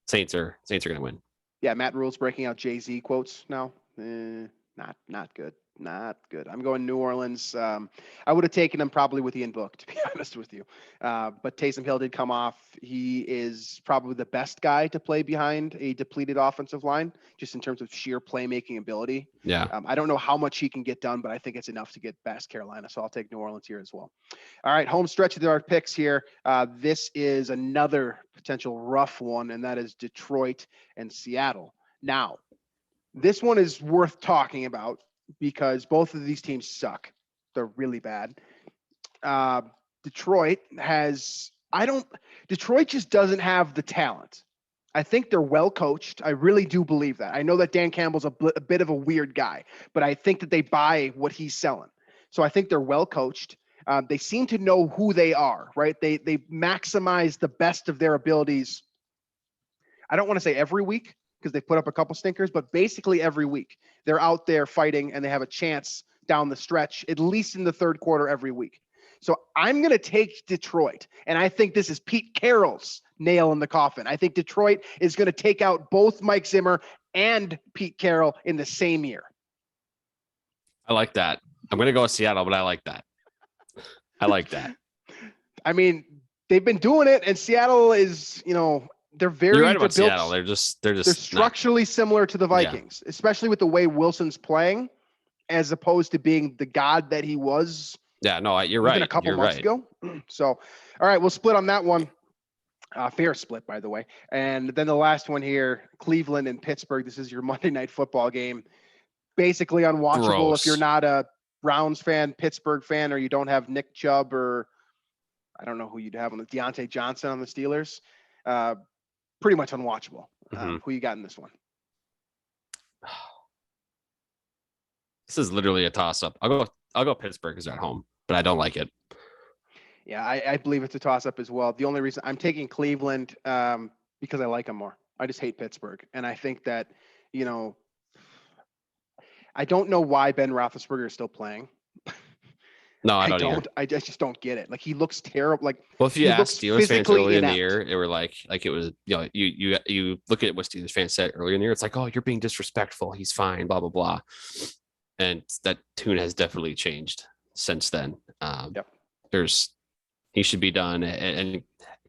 Saints are going to win. Yeah, Matt Rule's breaking out Jay-Z quotes now. Not good. Not good. I'm going New Orleans. I would have taken him probably with Ian Book, to be honest with you. But Taysom Hill did come off. He is probably the best guy to play behind a depleted offensive line, just in terms of sheer playmaking ability. Yeah. I don't know how much he can get done, but I think it's enough to get past Carolina. So I'll take New Orleans here as well. All right, home stretch of our picks here. This is another potential rough one, and that is Detroit and Seattle. Now, this one is worth talking about, because both of these teams suck. They're really bad. Detroit Detroit just doesn't have the talent. I think they're well coached. I really do believe that. I know that Dan Campbell's a bit of a weird guy, but I think that they buy what he's selling. So I think they're well coached. They seem to know who they are, right? They maximize the best of their abilities. I don't want to say every week because they put up a couple stinkers, but basically every week they're out there fighting and they have a chance down the stretch, at least in the third quarter every week. So I'm going to take Detroit, and I think this is Pete Carroll's nail in the coffin. I think Detroit is going to take out both Mike Zimmer and Pete Carroll in the same year. I like that. I'm going to go with Seattle, but I like that. I like that. I mean, they've been doing it, and Seattle is, they're very. You're right about Seattle. They're structurally similar to the Vikings, especially with the way Wilson's playing, as opposed to being the god that he was. Yeah, no, you're right. A couple months ago. So, all right, we'll split on that one. Fair split, by the way. And then the last one here, Cleveland and Pittsburgh. This is your Monday Night Football game. Basically unwatchable Gross. if you're not a Browns fan, Pittsburgh fan, or you don't have Nick Chubb or I don't know who you'd have on the Deontay Johnson on the Steelers. Pretty much unwatchable. Who you got in this one? This is literally a toss-up. I'll go Pittsburgh because they're at home, but I don't like it. Yeah, I believe it's a toss-up as well. The only reason I'm taking Cleveland because I like them more. I just hate Pittsburgh, and I think that I don't know why Ben Roethlisberger is still playing. No, I don't. I just don't get it. Like he looks terrible. Like well, if you ask Steelers fans earlier in the year, they were like it was you look at what Steelers fans said earlier in the year. It's like, oh, you're being disrespectful. He's fine. Blah blah blah. And that tune has definitely changed since then. Yep. He should be done, and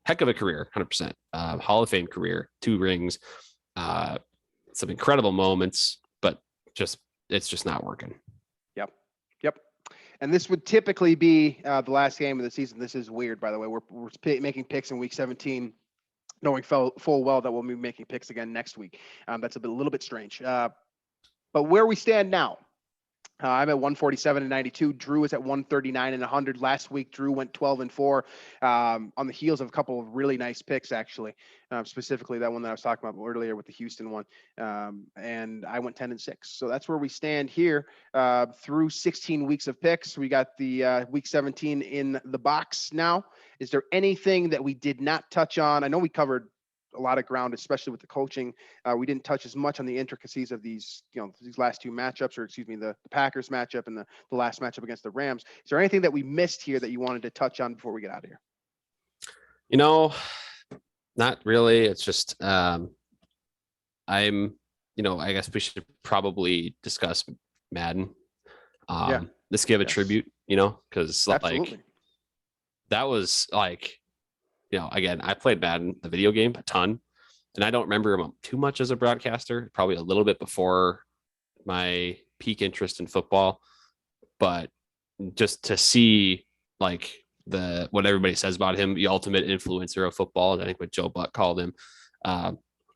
heck of a career, 100%. Hall of Fame career, 2 rings, some incredible moments, but it's just not working. Yep. And this would typically be the last game of the season. This is weird, by the way. We're making picks in week 17, knowing full well that we'll be making picks again next week. That's a little bit strange. But where we stand now, I'm at 147 and 92. Drew is at 139 and 100. Last week, Drew went 12-4 on the heels of a couple of really nice picks, actually, specifically that one that I was talking about earlier with the Houston one. And I went 10-6. So that's where we stand here through 16 weeks of picks. We got the week 17 in the box now. Is there anything that we did not touch on? I know we covered a lot of ground, especially with the coaching. We didn't touch as much on the intricacies of these last 2 matchups, or excuse me, the Packers matchup and the last matchup against the Rams. Is there anything that we missed here that you wanted to touch on before we get out of here? Not really. It's just, I guess we should probably discuss Madden. Let's give a tribute, because like that was like, again, I played Madden, the video game, a ton, and I don't remember him too much as a broadcaster, probably a little bit before my peak interest in football. But just to see like what everybody says about him, the ultimate influencer of football, I think what Joe Buck called him,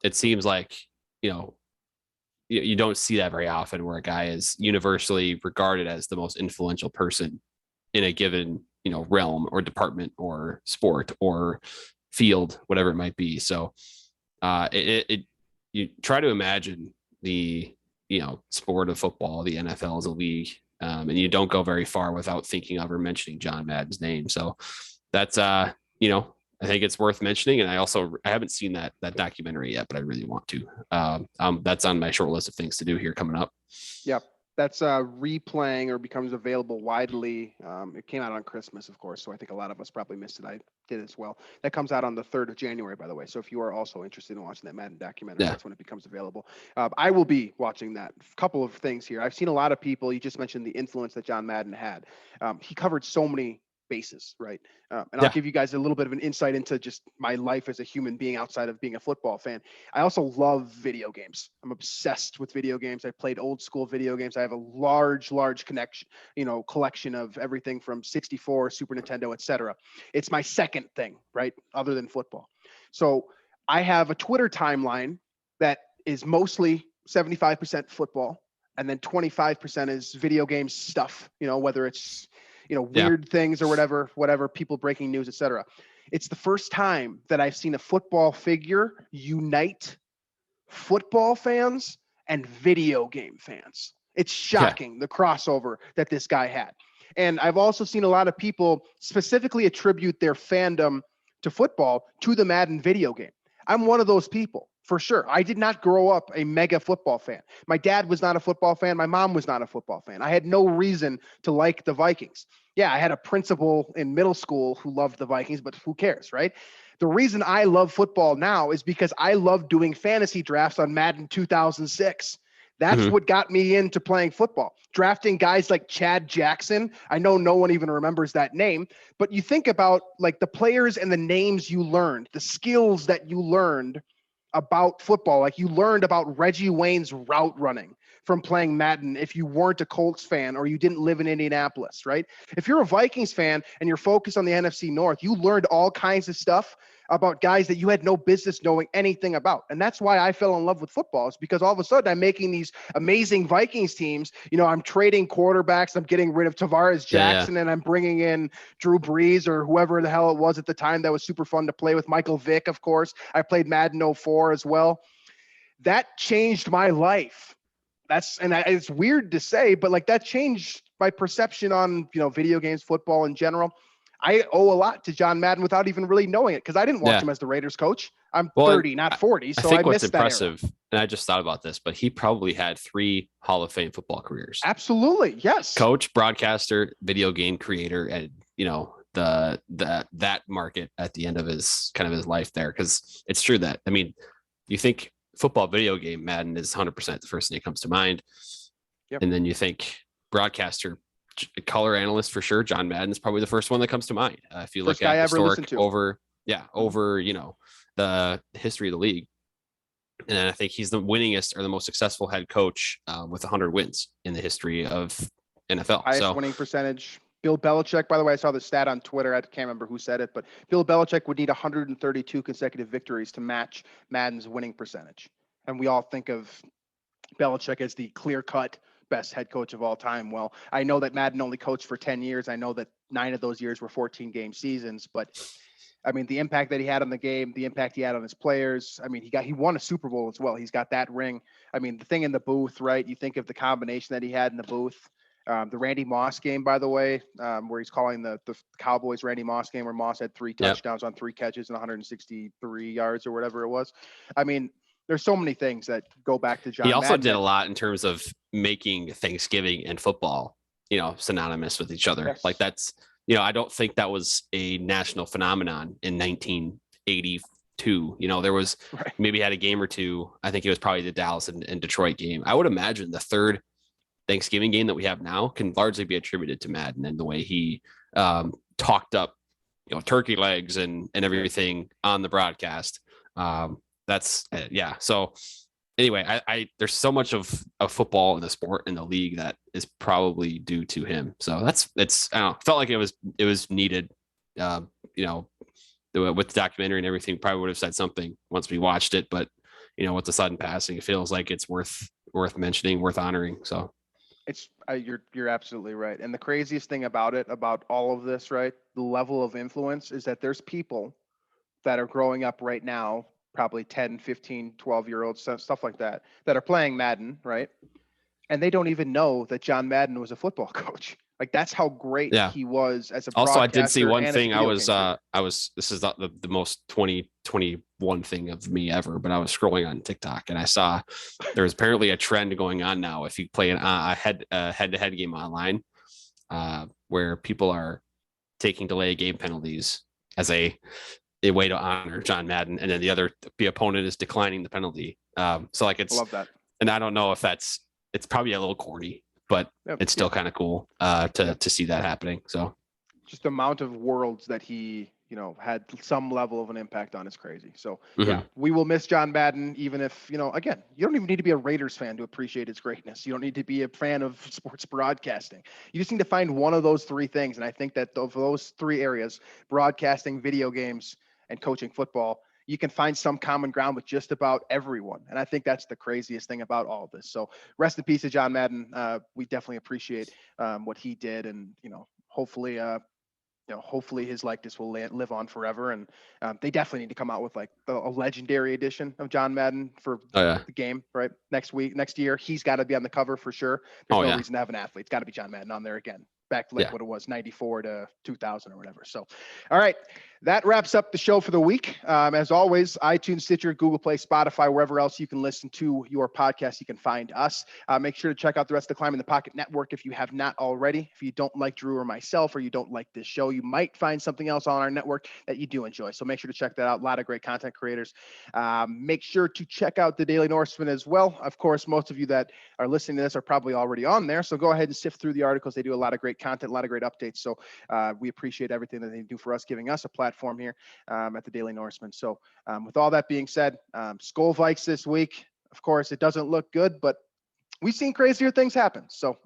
it seems like, you don't see that very often where a guy is universally regarded as the most influential person in a given realm or department or sport or field, whatever it might be. So you try to imagine the sport of football, the NFL as a league, and you don't go very far without thinking of or mentioning John Madden's name. So that's I think it's worth mentioning. And I haven't seen that documentary yet, but I really want to. That's on my short list of things to do here coming up. Yep. That's replaying or becomes available widely. It came out on Christmas, of course, so I think a lot of us probably missed it. I did as well. That comes out on the 3rd of January, by the way. So if you are also interested in watching that Madden documentary, that's when it becomes available. I will be watching that. A couple of things here. I've seen a lot of people. You just mentioned the influence that John Madden had. He covered so many bases, right? And I'll give you guys a little bit of an insight into just my life as a human being outside of being a football fan. I also love video games. I'm obsessed with video games. I played old school video games. I have a large collection of everything from 64, Super Nintendo, etc. It's my second thing, right? Other than football. So I have a Twitter timeline that is mostly 75% football, and then 25% is video game stuff, whether it's weird things or whatever people breaking news, etc. It's the first time that I've seen a football figure unite football fans and video game fans. It's shocking, the crossover that this guy had. And I've also seen a lot of people specifically attribute their fandom to football to the Madden video game. I'm one of those people, for sure. I did not grow up a mega football fan. My dad was not a football fan. My mom was not a football fan. I had no reason to like the Vikings. Yeah, I had a principal in middle school who loved the Vikings, but who cares, right? The reason I love football now is because I love doing fantasy drafts on Madden 2006. That's what got me into playing football. Drafting guys like Chad Jackson. I know no one even remembers that name, but you think about like the players and the names you learned, the skills that you learned about football. Like you learned about Reggie Wayne's route running from playing Madden if you weren't a Colts fan or you didn't live in Indianapolis, right? If you're a Vikings fan and you're focused on the NFC North, you learned all kinds of stuff about guys that you had no business knowing anything about. And that's why I fell in love with football, is because all of a sudden I'm making these amazing Vikings teams. I'm trading quarterbacks. I'm getting rid of Tavares Jackson and I'm bringing in Drew Brees or whoever the hell it was at the time that was super fun to play with. Michael Vick, of course. I played Madden 04 as well. That changed my life. It's weird to say, but like that changed my perception on, video games, football in general. I owe a lot to John Madden without even really knowing it, because I didn't watch him as the Raiders coach. I'm 30, not 40. So I think what's missed impressive, and I just thought about this, but he probably had 3 Hall of Fame football careers. Absolutely. Yes. Coach, broadcaster, video game creator, and that market at the end of his life there. Because it's true that, you think football video game, Madden is 100% the first thing that comes to mind. Yep. And then you think broadcaster, color analyst for sure. John Madden is probably the first one that comes to mind. If you look at historic over the history of the league. And then I think he's the winningest or the most successful head coach with 100 wins in the history of NFL. Highest winning percentage. Bill Belichick, by the way, I saw the stat on Twitter. I can't remember who said it, but Bill Belichick would need 132 consecutive victories to match Madden's winning percentage. And we all think of Belichick as the clear-cut best head coach of all time. Well, I know that Madden only coached for 10 years. I know that 9 of those years were 14-game seasons, but the impact that he had on the game, the impact he had on his players. He won a Super Bowl as well. He's got that ring. The thing in the booth, right? You think of the combination that he had in the booth. The Randy Moss game, by the way, where he's calling the Cowboys Randy Moss game, where Moss had 3 touchdowns on 3 catches and 163 yards or whatever it was. There's so many things that go back to John. He also Madden. did a lot in terms of making Thanksgiving and football, synonymous with each other. Yes. Like that's, I don't think that was a national phenomenon in 1982. There was maybe had a game or two. I think it was probably the Dallas and Detroit game. I would imagine the third Thanksgiving game that we have now can largely be attributed to Madden and the way he talked up, turkey legs and everything on the broadcast. So anyway, I there's so much of football in the sport in the league that is probably due to him. So felt like it was needed. With the documentary and everything, probably would have said something once we watched it, but with the sudden passing, it feels like it's worth mentioning, worth honoring. So it's you're absolutely right. And the craziest thing about all of this, right, the level of influence, is that there's people that are growing up right now, probably 10, 15, 12-year-olds, stuff like that are playing Madden, right? And they don't even know that John Madden was a football coach. Like, that's how great he was as a broadcaster. Also, I did see one thing. This is not the most 2021 thing of me ever, but I was scrolling on TikTok and I saw there's apparently a trend going on now. If you play a head-to-head game online, where people are taking delay game penalties as a way to honor John Madden, and then the opponent is declining the penalty. So like I love that. And I don't know if it's probably a little corny, but it's still kind of cool to see that happening. So just the amount of worlds that he, had some level of an impact on is crazy. So we will miss John Madden, even if, again, you don't even need to be a Raiders fan to appreciate his greatness. You don't need to be a fan of sports broadcasting. You just need to find one of those 3 things. And I think that of those 3 areas, broadcasting, video games, and coaching football, you can find some common ground with just about everyone. And I think that's the craziest thing about all of this. So rest in peace to John Madden. We definitely appreciate what he did. And, hopefully, hopefully his likeness will live on forever. And they definitely need to come out with like a legendary edition of John Madden for Oh yeah. the game, right? Next year, he's got to be on the cover for sure. There's no reason to have an athlete. It's got to be John Madden on there again. Back to like what it was, 94 to 2000 or whatever. So, all right, that wraps up the show for the week. As always, iTunes, Stitcher, Google Play, Spotify, wherever else you can listen to your podcast, you can find us. Make sure to check out the rest of the Climbing the Pocket Network if you have not already. If you don't like Drew or myself, or you don't like this show, you might find something else on our network that you do enjoy. So make sure to check that out. A lot of great content creators. Make sure to check out the Daily Norseman as well. Of course, most of you that are listening to this are probably already on there. So go ahead and sift through the articles. They do a lot of great content, a lot of great updates. So we appreciate everything that they do for us, giving us a platform here at the Daily Norseman. So with all that being said, Skol Vikes this week. Of course, it doesn't look good, but we've seen crazier things happen. So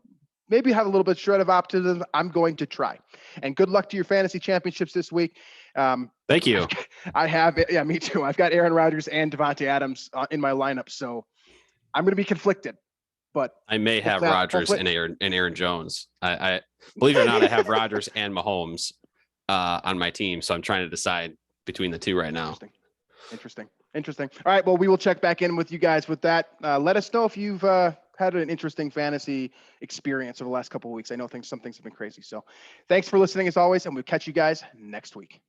maybe have a little bit shred of optimism. I'm going to try. And good luck to your fantasy championships this week. Thank you. I have it. Yeah, me too. I've got Aaron Rodgers and Devontae Adams in my lineup. So I'm going to be conflicted. But I may have Rodgers and Aaron Jones. I believe it or not, I have Rodgers and Mahomes on my team. So I'm trying to decide between the two right now. Interesting. All right. Well, we will check back in with you guys with that. Let us know if you've had an interesting fantasy experience over the last couple of weeks. I know some things have been crazy. So thanks for listening as always, and we'll catch you guys next week.